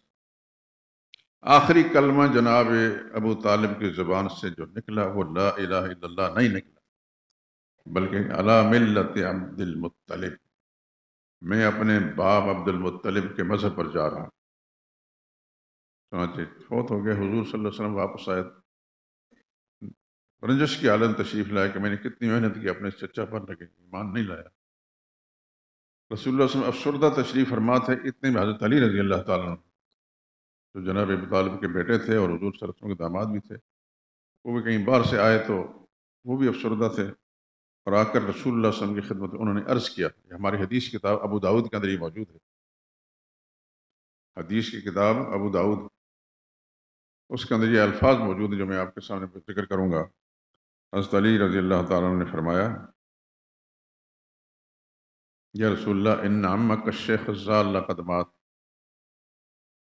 آخری کلمہ جناب ابو طالب کی زبان سے جو نکلا وہ لا الہ الا اللہ نہیں نکلا، بلکہ علی ملت عبد المطلب، میں اپنے باپ عبد المطلب کے مذہب پر جا رہا۔ چنانچہ فوت ہو گئے، حضور صلی اللہ علیہ وسلم واپس آئے، رنجش کی عالم تشریف لائے کہ میں نے کتنی محنت کی اپنے چچا پر، لگے ایمان نہیں لایا۔ رسول اللہ صلی اللہ علیہ وسلم افسردہ تشریف فرما تھے، اتنے میں حضرت علی رضی اللہ تعالیٰ عنہ جو جناب ابو طالب کے بیٹے تھے اور حضور صلی اللہ علیہ وسلم کے داماد بھی تھے، وہ بھی کہیں باہر سے آئے تو وہ بھی افسردہ تھے، اور آ کر رسول اللہ صلی اللہ علیہ وسلم کی خدمت میں انہوں نے عرض کیا، ہماری حدیث کی کتاب ابو داؤد کے اندر یہ موجود ہے، حدیث کی کتاب ابو داؤد، اس کے اندر یہ الفاظ موجود ہیں جو میں آپ کے سامنے ذکر کروں گا۔ حضرت علی رضی اللہ تعالیٰ عنہ نے فرمایا، یا رسول اللہ ان عمک الشیخ الضال قد مات،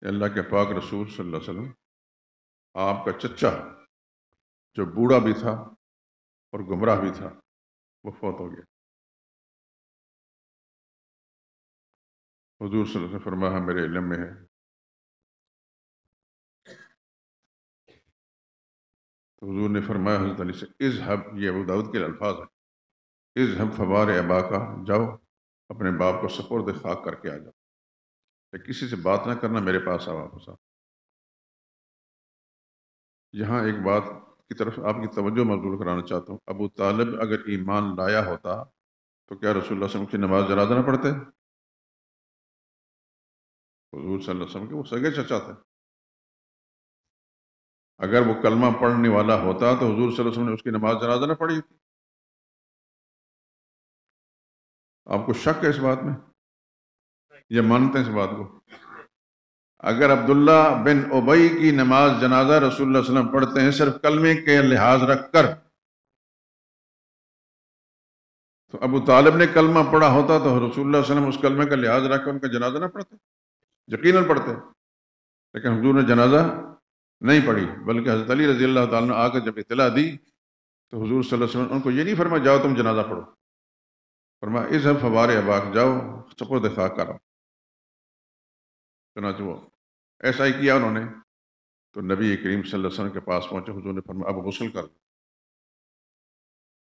اللہ کے پاک رسول صلی اللہ علیہ وسلم آپ کا چچا جو بوڑھا بھی تھا اور گمراہ بھی تھا وہ فوت ہو گیا۔ حضور صلی اللہ علیہ وسلم فرمایا میرے علم میں ہے۔ تو حضور نے فرمایا حضرت علی سے، اذهب، یہ ابو داؤد کے الفاظ ہیں، اذهب فوار اباکا، جاؤ اپنے باپ کو سپرد خاک کر کے آ جاؤ، کسی سے بات نہ کرنا، میرے پاس آ واپس آ۔ یہاں ایک بات کی طرف آپ کی توجہ مبذول کرانا چاہتا ہوں، ابو طالب اگر ایمان لایا ہوتا تو کیا رسول اللہ صلی اللہ علیہ وسلم کی نماز جنازہ نہ پڑھتے؟ حضور صلی اللہ علیہ وسلم کے وہ سگے چچا تھے، اگر وہ کلمہ پڑھنے والا ہوتا تو حضور صلی اللہ علیہ وسلم نے اس کی نماز جنازہ نہ پڑھی ہوتی۔ آپ کو شک ہے اس بات میں؟ یہ مانتے ہیں اس بات کو؟ اگر عبداللہ بن ابی کی نماز جنازہ رسول اللہ صلی اللہ علیہ وسلم پڑھتے ہیں صرف کلمے کے لحاظ رکھ کر، تو ابو طالب نے کلمہ پڑھا ہوتا تو رسول اللہ صلی اللہ علیہ وسلم اس کلمے کا لحاظ رکھ کر ان کا جنازہ نہ پڑھتے؟ یقیناً پڑھتے، لیکن حضور نے جنازہ نہیں پڑھی، بلکہ حضرت علی رضی اللہ تعالیٰ نے آ کر جب اطلاع دی تو حضور صلی اللہ علیہ وسلم ان کو یہ نہیں فرمایا جاؤ تم جنازہ پڑھو، فرمایا اذهب فوار اباک، جاؤ سپرد خاک کرو۔ چنانچہ وہ ایسا ہی کیا انہوں نے، تو نبی کریم صلی اللہ علیہ وسلم کے پاس پہنچے، حضور نے فرمایا اب غسل کر دو،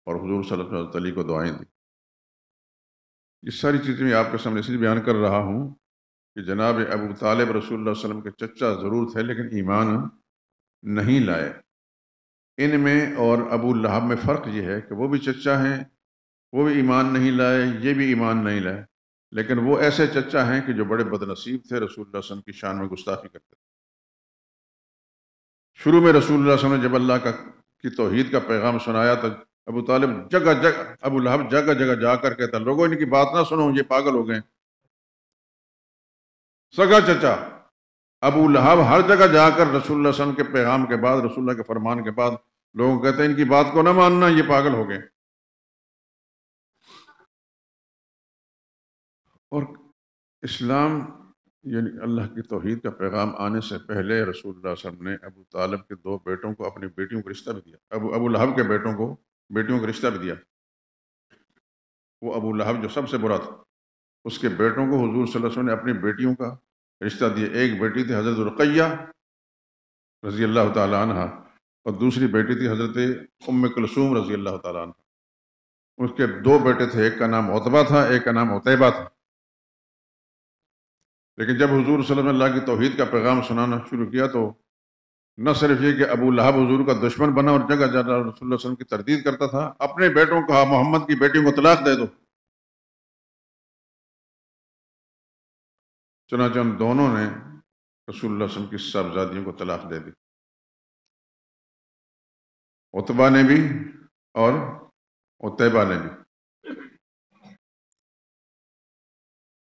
اور حضور صلی اللہ علیہ وسلم علی کو دعائیں دی۔ یہ ساری چیزیں میں آپ کے سامنے اس لیے بیان کر رہا ہوں کہ جناب ابو طالب رسول اللہ صلی اللہ علیہ وسلم کے چچا ضرور تھے لیکن ایمان نہیں لائے۔ ان میں اور ابو لہب میں فرق یہ ہے کہ وہ بھی چچا ہیں، وہ بھی ایمان نہیں لائے، یہ بھی ایمان نہیں لائے، لیکن وہ ایسے چچا ہیں کہ جو بڑے بدنصیب تھے، رسول اللہ صلی اللہ علیہ وسلم کی شان میں گستاخی کرتے تھے۔ شروع میں رسول اللہ صلی اللہ علیہ وسلم نے جب اللہ کی توحید کا پیغام سنایا تو ابو طالب ابو لہب جگہ جگہ جا کر کہتا، لوگوں ان کی بات نہ سنو، یہ پاگل ہو گئے۔ سگا چچا ابو لہب ہر جگہ جا کر رسول اللہ صلی اللہ علیہ وسلم کے پیغام کے بعد، رسول اللہ کے فرمان کے بعد لوگوں کو کہتے ہیں ان کی بات کو نہ ماننا، یہ پاگل ہو گئے۔ اور اسلام یعنی اللہ کی توحید کا پیغام آنے سے پہلے رسول اللہ صلی اللہ علیہ وسلم نے ابو طالب کے 2 بیٹوں کو اپنی بیٹیوں کو رشتہ بھی دیا، ابو لہب کے بیٹیوں کو رشتہ بھی دیا۔ وہ ابو لہب جو سب سے برا تھا، اس کے بیٹوں کو حضور صلی اللہ علیہ وسلم نے اپنی بیٹیوں کا رشتہ دیا۔ ایک بیٹی تھی حضرت رقیہ رضی اللہ تعالی عنہ، اور دوسری بیٹی تھی حضرت ام کلثوم رضی اللہ تعالی عنہ۔ اس کے 2 بیٹے تھے، ایک کا نام عتبہ تھا، ایک کا نام عتیبہ تھا۔ لیکن جب حضور صلی اللہ علیہ وسلم نے اللہ کی توحید کا پیغام سنانا شروع کیا تو نہ صرف یہ کہ ابو لہب حضور کا دشمن بنا اور جگہ جگہ رسول اللہ صلی اللہ علیہ وسلم کی تردید کرتا تھا، اپنے بیٹوں کو کہا محمد کی بیٹیوں کو طلاق دے دو۔ چنانچہ ان دونوں نے رسول اللہ صلی اللہ علیہ وسلم کی صاحبزادیوں کو طلاق دے دی، عتبہ نے بھی اور عتیبہ نے بھی۔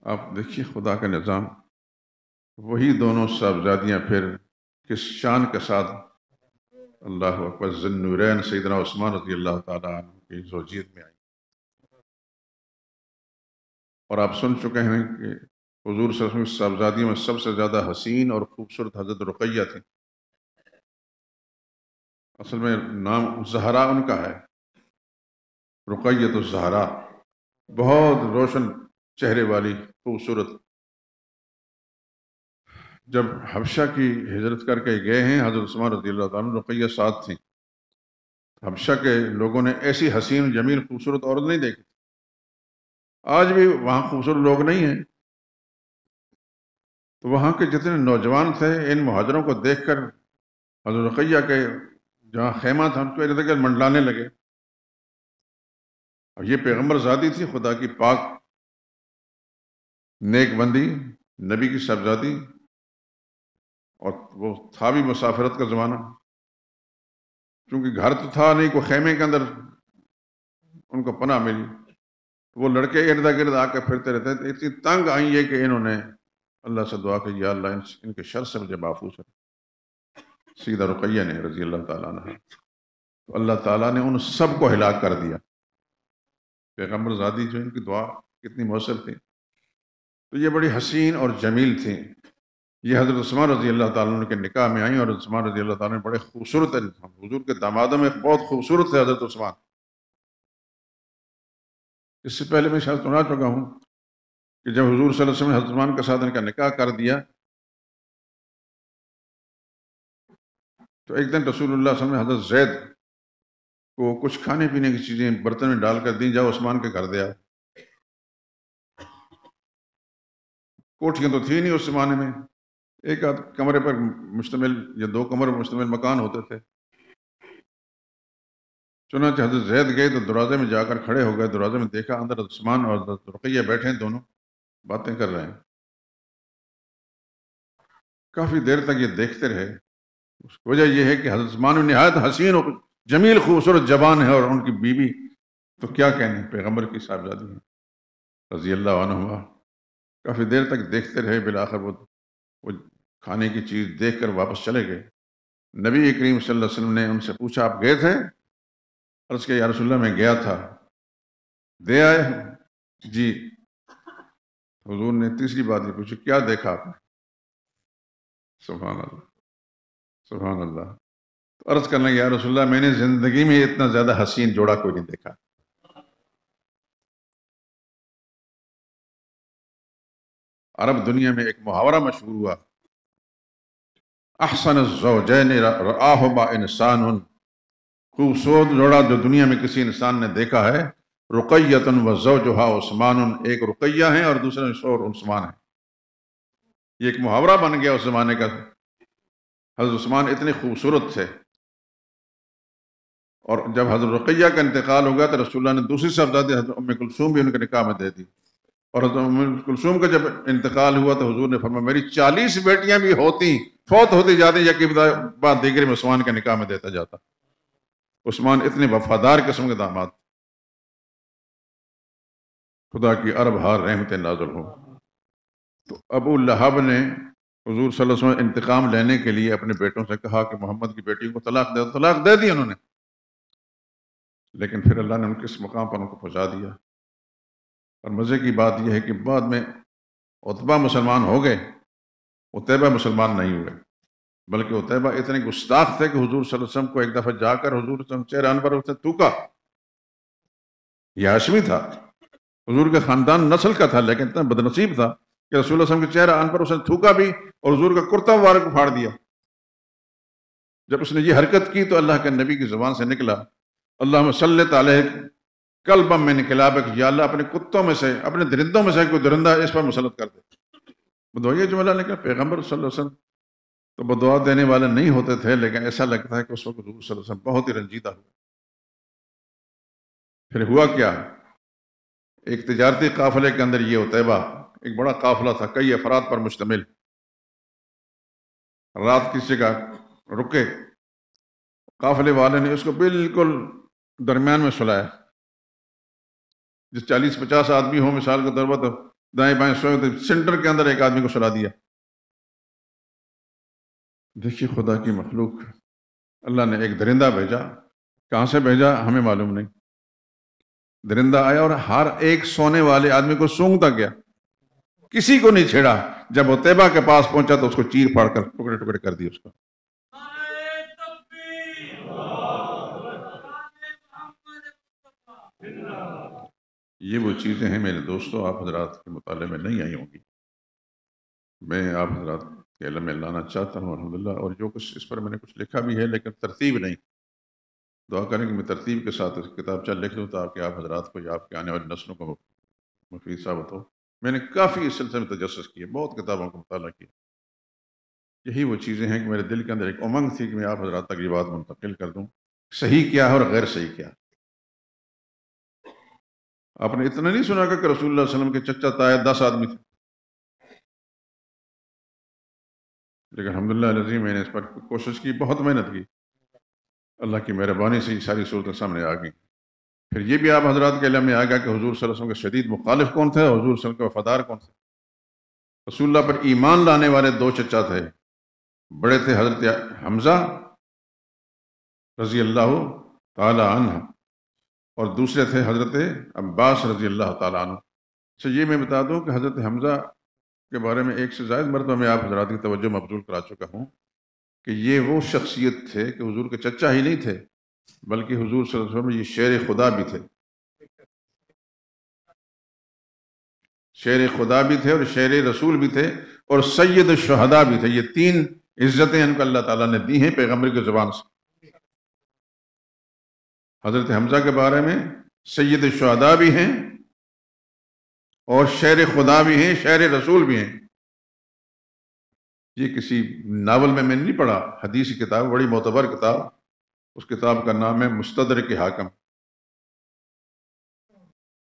آپ دیکھیے خدا کا نظام، وہی دونوں صاحبزادیاں پھر کس شان کے ساتھ اللہ اکبر ذی النورین سیدنا عثمان رضی اللہ تعالیٰ عنہ کی زوجیت میں آئی۔ اور آپ سن چکے ہیں کہ حضور صلی اللہ علیہ وسلم کی صاحبزادیوں میں سب سے زیادہ حسین اور خوبصورت حضرت رقیہ تھی۔ اصل میں نام زہرا ان کا ہے، رقیۃ الزہرا، بہت روشن چہرے والی خوبصورت۔ جب حبشہ کی ہجرت کر کے گئے ہیں حضرت عثمان رضی اللہ تعالیٰ عنہ، رقیہ ساتھ تھیں۔ حبشہ کے لوگوں نے ایسی حسین جمیل خوبصورت عورت نہیں دیکھی۔ آج بھی وہاں خوبصورت لوگ نہیں ہیں، تو وہاں کے جتنے نوجوان تھے ان مہاجروں کو دیکھ کر حضرت رقیہ کے جہاں خیمہ تھا ان کو ارد گرد منڈلانے لگے۔ اور یہ پیغمبر زادی تھی، خدا کی پاک نیک بندی، نبی کی صاحبزادی، اور وہ تھا بھی مسافرت کا زمانہ، کیونکہ گھر تو تھا نہیں، کوئی خیمے کے اندر ان کو پناہ ملی۔ وہ لڑکے ارد گرد آ کے پھرتے رہتے تھے، اتنی تنگ آئیں یہ کہ انہوں نے اللہ سے دعا کی، یا اللہ ان کے شر سے مجھے محفوظ ہے۔ سیدہ رقیہ نے رضی اللہ تعالیٰ عنہ، تو اللہ تعالیٰ نے ان سب کو ہلاک کر دیا۔ پیغمبر زادی جو ان کی دعا کتنی مؤثر تھی۔ تو یہ بڑی حسین اور جمیل تھیں۔ یہ حضرت عثمان رضی اللہ تعالیٰ عنہ کے نکاح میں آئیں، اور عثمان رضی اللہ تعالیٰ عنہ بڑے خوبصورت ہیں، حضور کے دامادوں میں بہت خوبصورت تھے حضرت عثمان۔ اس سے پہلے میں شاید سنا چکا ہوں کہ جب حضور صلی اللہ علیہ وسلم نے حضرت عثمان کے ساتھ ان کا نکاح کر دیا تو ایک دن رسول اللہ صلی اللہ علیہ وسلم نے حضرت زید کو کچھ کھانے پینے کی چیزیں برتن میں ڈال کر دیں، جاؤ عثمان کے گھر دیا۔ کوٹھیاں تو تھی نہیں اس زمانے میں، ایک آدھ کمرے پر مشتمل یا 2 کمرے پر مشتمل مکان ہوتے تھے۔ چنانچہ حضرت زید گئے تو دروازے میں جا کر کھڑے ہو گئے، دروازے میں دیکھا اندر عثمان اور حضرت رقیہ بیٹھے ہیں، دونوں باتیں کر رہے ہیں۔ کافی دیر تک یہ دیکھتے رہے۔ اس کی وجہ یہ ہے کہ حضرت عثمان نہایت حسین اور جمیل خوبصورت جوان ہے، اور ان کی بیوی تو کیا کہنے، پیغمبر کی صاحبزادی ہے رضی اللہ عنہ۔ کافی دیر تک دیکھتے رہے، بالآخر وہ کھانے کی چیز دیکھ کر واپس چلے گئے۔ نبی کریم صلی اللہ علیہ وسلم نے ان سے پوچھا آپ گئے تھے؟ عرض کیا یا رسول اللہ میں گیا تھا، دے آئے؟ جی۔ حضور نے تیسری بات یہ پوچھی کیا دیکھا آپ نے؟ سبحان اللہ سبحان اللہ۔ تو عرض کرنا یا رسول اللہ میں نے زندگی میں اتنا زیادہ حسین جوڑا کوئی نہیں دیکھا۔ عرب دنیا میں ایک محاورہ مشہور ہوا، احسن الزوجین رآہما انسان، خوبصورت جوڑا جو دنیا میں کسی انسان نے دیکھا ہے، رقیۃ و زوجہا عثمان، ایک رقیہ ہیں اور دوسرے شوہر عثمان ہیں۔ یہ ایک محاورہ بن گیا اس زمانے کا. حضرت عثمان اتنے خوبصورت تھے، اور جب حضرت رقیہ کا انتقال ہو گیا تو رسول اللہ نے دوسری صاحبزادی حضرت ام کلثوم بھی ان کے نکاح میں دے دی. اور حضرت ام کلثوم کا جب انتقال ہوا تو حضور نے فرمایا میری 40 بیٹیاں بھی ہوتی، فوت ہوتی جاتی، یا کہ بعد دیگر میں عثمان کے نکاح میں دیتا جاتا. عثمان اتنے وفادار قسم کے داماد. خدا کی ارب ہار رحمت نازل ہو. تو ابو لہب نے حضور صلی اللہ علیہ وسلم انتقام لینے کے لیے اپنے بیٹوں سے کہا کہ محمد کی بیٹی کو طلاق دے. طلاق دے دی انہوں نے، لیکن پھر اللہ نے ان کے اس مقام پر ان کو پہنچا دیا. اور مزے کی بات یہ ہے کہ بعد میں عتبہ مسلمان ہو گئے، عتیبہ مسلمان نہیں ہوئے، بلکہ عتیبہ اتنے گستاخ تھے کہ حضور صلی اللہ علیہ وسلم کو ایک دفعہ جا کر حضور صلی اللہ علیہ وسلم چہرہ انور اسے تھوکا. یہ ہاشمی تھا، حضور کے خاندان نسل کا تھا، لیکن اتنا بدنصیب تھا کہ رسول اللہ صلی اللہ علیہ وسلم کے چہرہ ان پر اس نے تھوکا بھی اور حضور کا کرتا مبارک پھاڑ دیا. جب اس نے یہ حرکت کی تو اللہ کے نبی کی زبان سے نکلا اللہم صلت علیہ قلبا من کلابک، یا اللہ اپنے کتوں میں سے، اپنے درندوں میں سے کوئی درندہ اس پر مسلط کر دے. بدعا جملہ نکلا. پیغمبر صلی اللہ علیہ وسلم تو بدعا دینے والے نہیں ہوتے تھے، لیکن ایسا لگتا ہے کہ اس وقت حضور صلی اللہ علیہ وسلم بہت ہی رنجیدہ ہوئے. پھر ہوا کیا؟ ایک تجارتی قافلے کے اندر یہ عتیبہ، ایک بڑا قافلہ تھا کئی افراد پر مشتمل، رات کسی جگہ رکے، قافلے والے نے اس کو بالکل درمیان میں سلایا. جس 40-50 آدمی ہو مثال کے طور پر، دائیں بائیں سوئے تو سینٹر کے اندر ایک آدمی کو سلا دیا. دیکھیے خدا کی مخلوق، اللہ نے ایک درندہ بھیجا. کہاں سے بھیجا ہمیں معلوم نہیں. درندہ آیا اور ہر ایک سونے والے آدمی کو سونگتا گیا، کسی کو نہیں چھیڑا. جب عتیبہ کے پاس پہنچا تو اس کو چیر پھاڑ کر ٹکڑے ٹکڑے کر دی. اس کو یہ وہ چیزیں ہیں میرے دوستوں، آپ حضرات کے مطالعے میں نہیں آئی ہوں گی. میں آپ حضرات کے علم میں لانا چاہتا ہوں الحمدللہ. اور جو کچھ اس پر میں نے کچھ لکھا بھی ہے لیکن ترتیب نہیں. دعا کریں کہ میں ترتیب کے ساتھ اس کتاب چل لکھ دوں تاکہ آپ حضرات کو یا آپ کے آنے والی نسلوں کو مفید ثابت ہو. میں نے کافی اس سلسلے میں تجسس کیے، بہت کتابوں کا مطالعہ کیا. یہی وہ چیزیں ہیں کہ میرے دل کے اندر ایک امنگ تھی کہ میں آپ حضرات تک یہ بات منتقل کر دوں، صحیح کیا ہے اور غیر صحیح کیا. آپ نے اتنا نہیں سنا کہ رسول اللہ صلی اللہ علیہ وسلم کے چچا تایا 10 آدمی تھے، لیکن الحمدللہ العظیم میں نے اس پر کوشش کی، بہت محنت کی. اللہ کی مہربانی سے یہ ساری صورتیں سامنے آ گئیں. پھر یہ بھی آپ حضرات کے علم میں آ گیا کہ حضور صلی اللہ علیہ وسلم کے شدید مخالف کون تھے اور حضور صلی اللہ علیہ وسلم کے وفادار کون تھے. رسول اللہ پر ایمان لانے والے 2 چچا تھے. بڑے تھے حضرت حمزہ رضی اللہ تعالی عنہ، اور دوسرے تھے حضرت عباس رضی اللہ تعالی عنہ. یہ میں بتا دوں کہ حضرت حمزہ کے بارے میں 1 سے زائد مرتبہ میں آپ حضرات کی توجہ مبذول کرا چکا ہوں کہ یہ وہ شخصیت تھے کہ حضور کے چچا ہی نہیں تھے، بلکہ حضور صلی اللہ علیہ وسلم یہ شیر خدا بھی تھے. شیر خدا بھی تھے اور شیر رسول بھی تھے اور سید الشہداء بھی تھے. یہ 3 عزتیں ان کو اللہ تعالیٰ نے دی ہیں پیغمبر کی زبان سے. حضرت حمزہ کے بارے میں سید الشہداء بھی ہیں اور شیر خدا بھی ہیں، شیر رسول بھی ہیں. یہ کسی ناول میں نے نہیں پڑھا، حدیث کی کتاب، بڑی معتبر کتاب. اس کتاب کا نام ہے مستدرک حاکم.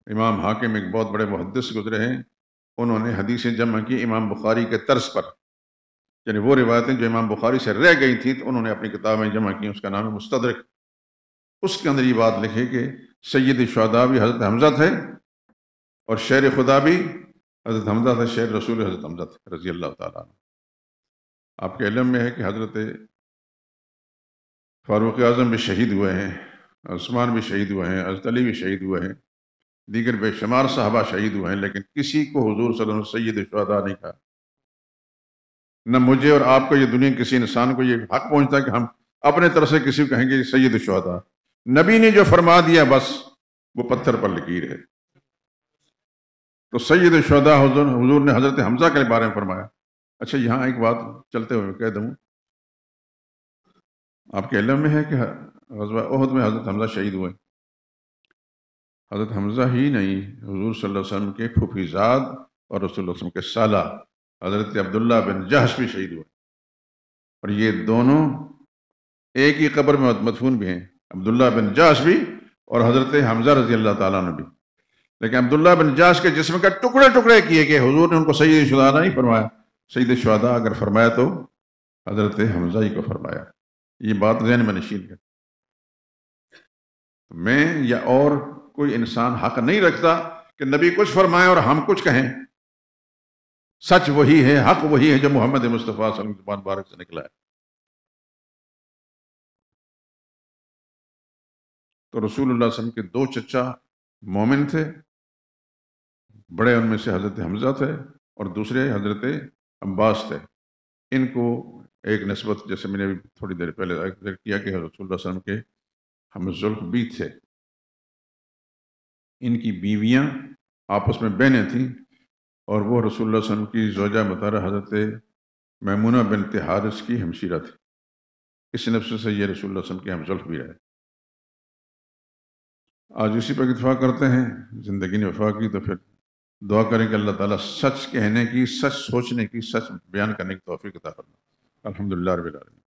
امام حاکم ایک بہت بڑے محدث گزرے ہیں، انہوں نے حدیثیں جمع کی امام بخاری کے طرز پر، یعنی وہ روایتیں جو امام بخاری سے رہ گئی تھیں تو انہوں نے اپنی کتاب میں جمع کی. اس کا نام ہے مستدرک. اس کے اندر یہ بات لکھی کہ سید الشہداء بھی حضرت حمزہ تھے اور شیر خدا بھی حضرت حمزہ تھے، شیر رسول حضرت حمزہ تھے رضی اللہ تعالیٰ عنہ. آپ کے علم میں ہے کہ حضرت فاروق اعظم بھی شہید ہوئے ہیں، عثمان بھی شہید ہوئے ہیں، حضرت علی بھی شہید ہوئے ہیں، دیگر بے شمار صحابہ شہید ہوئے ہیں، لیکن کسی کو حضور صلی اللہ علیہ وسلم سید الشہداء نہیں کہا. نہ مجھے اور آپ کو یہ دنیا کسی انسان کو یہ حق پہنچتا ہے کہ ہم اپنے طرف سے کسی کو کہیں گے سید الشہداء. نبی نے جو فرما دیا بس وہ پتھر پر لکیر ہے. تو سید الشہداء حضور نے حضرت حمزہ کے بارے میں فرمایا. اچھا یہاں ایک بات چلتے ہوئے کہہ دوں، آپ کے علم میں ہے کہ غزوہ احد میں حضرت حمزہ شہید ہوئے. حضرت حمزہ ہی نہیں، حضور صلی اللہ علیہ وسلم کے پھوپھیزاد اور رسول اللہ علیہ وسلم کے سالہ حضرت عبداللہ بن جہش بھی شہید ہوئے، اور یہ دونوں ایک ہی قبر میں مدفون بھی ہیں، عبداللہ بن جہش بھی اور حضرت حمزہ رضی اللہ تعالیٰ عنہ بھی۔ لیکن عبداللہ بن جہش کے جسم کا ٹکڑے ٹکڑے کیے کہ حضور نے ان کو سید شہداء نہیں فرمایا، سید شہداء اگر فرمایا تو حضرت حمزہ ہی کو فرمایا۔ یہ بات ذہن میں نشین ہے۔ میں یا اور کوئی انسان حق نہیں رکھتا کہ نبی کچھ فرمائے اور ہم کچھ کہیں۔ سچ وہی ہے، حق وہی ہے جو محمد مصطفیٰ صلی اللہ علیہ وسلم کی زبان مبارک سے نکلا ہے۔ تو رسول اللہ صلی اللہ علیہ وسلم کے دو چچا مومن تھے، بڑے ان میں سے حضرت حمزہ تھے اور دوسرے حضرت عباس تھے۔ ان کو ایک نسبت، جیسے میں نے تھوڑی دیر پہلے ذکر کیا کہ رسول اللہ صلی اللہ علیہ وسلم کے ہم زلف بھی تھے، ان کی بیویاں آپس میں بہنیں تھیں، اور وہ رسول اللہ صلی اللہ علیہ وسلم کی زوجہ مطہرہ حضرت میمونہ بنت حارث کی ہمشیرہ تھی۔ اس نفس سے یہ رسول اللہ صلی اللہ علیہ وسلم کے ہم زلف بھی رہے۔ آج اسی پر اتفاق کرتے ہیں، زندگی نے وفا کی تو پھر دعا کریں کہ اللہ تعالیٰ سچ کہنے کی، سچ سوچنے کی، سچ بیان کرنے کی توفیق عطا فرمائے۔ الحمدللہ رب العالمین۔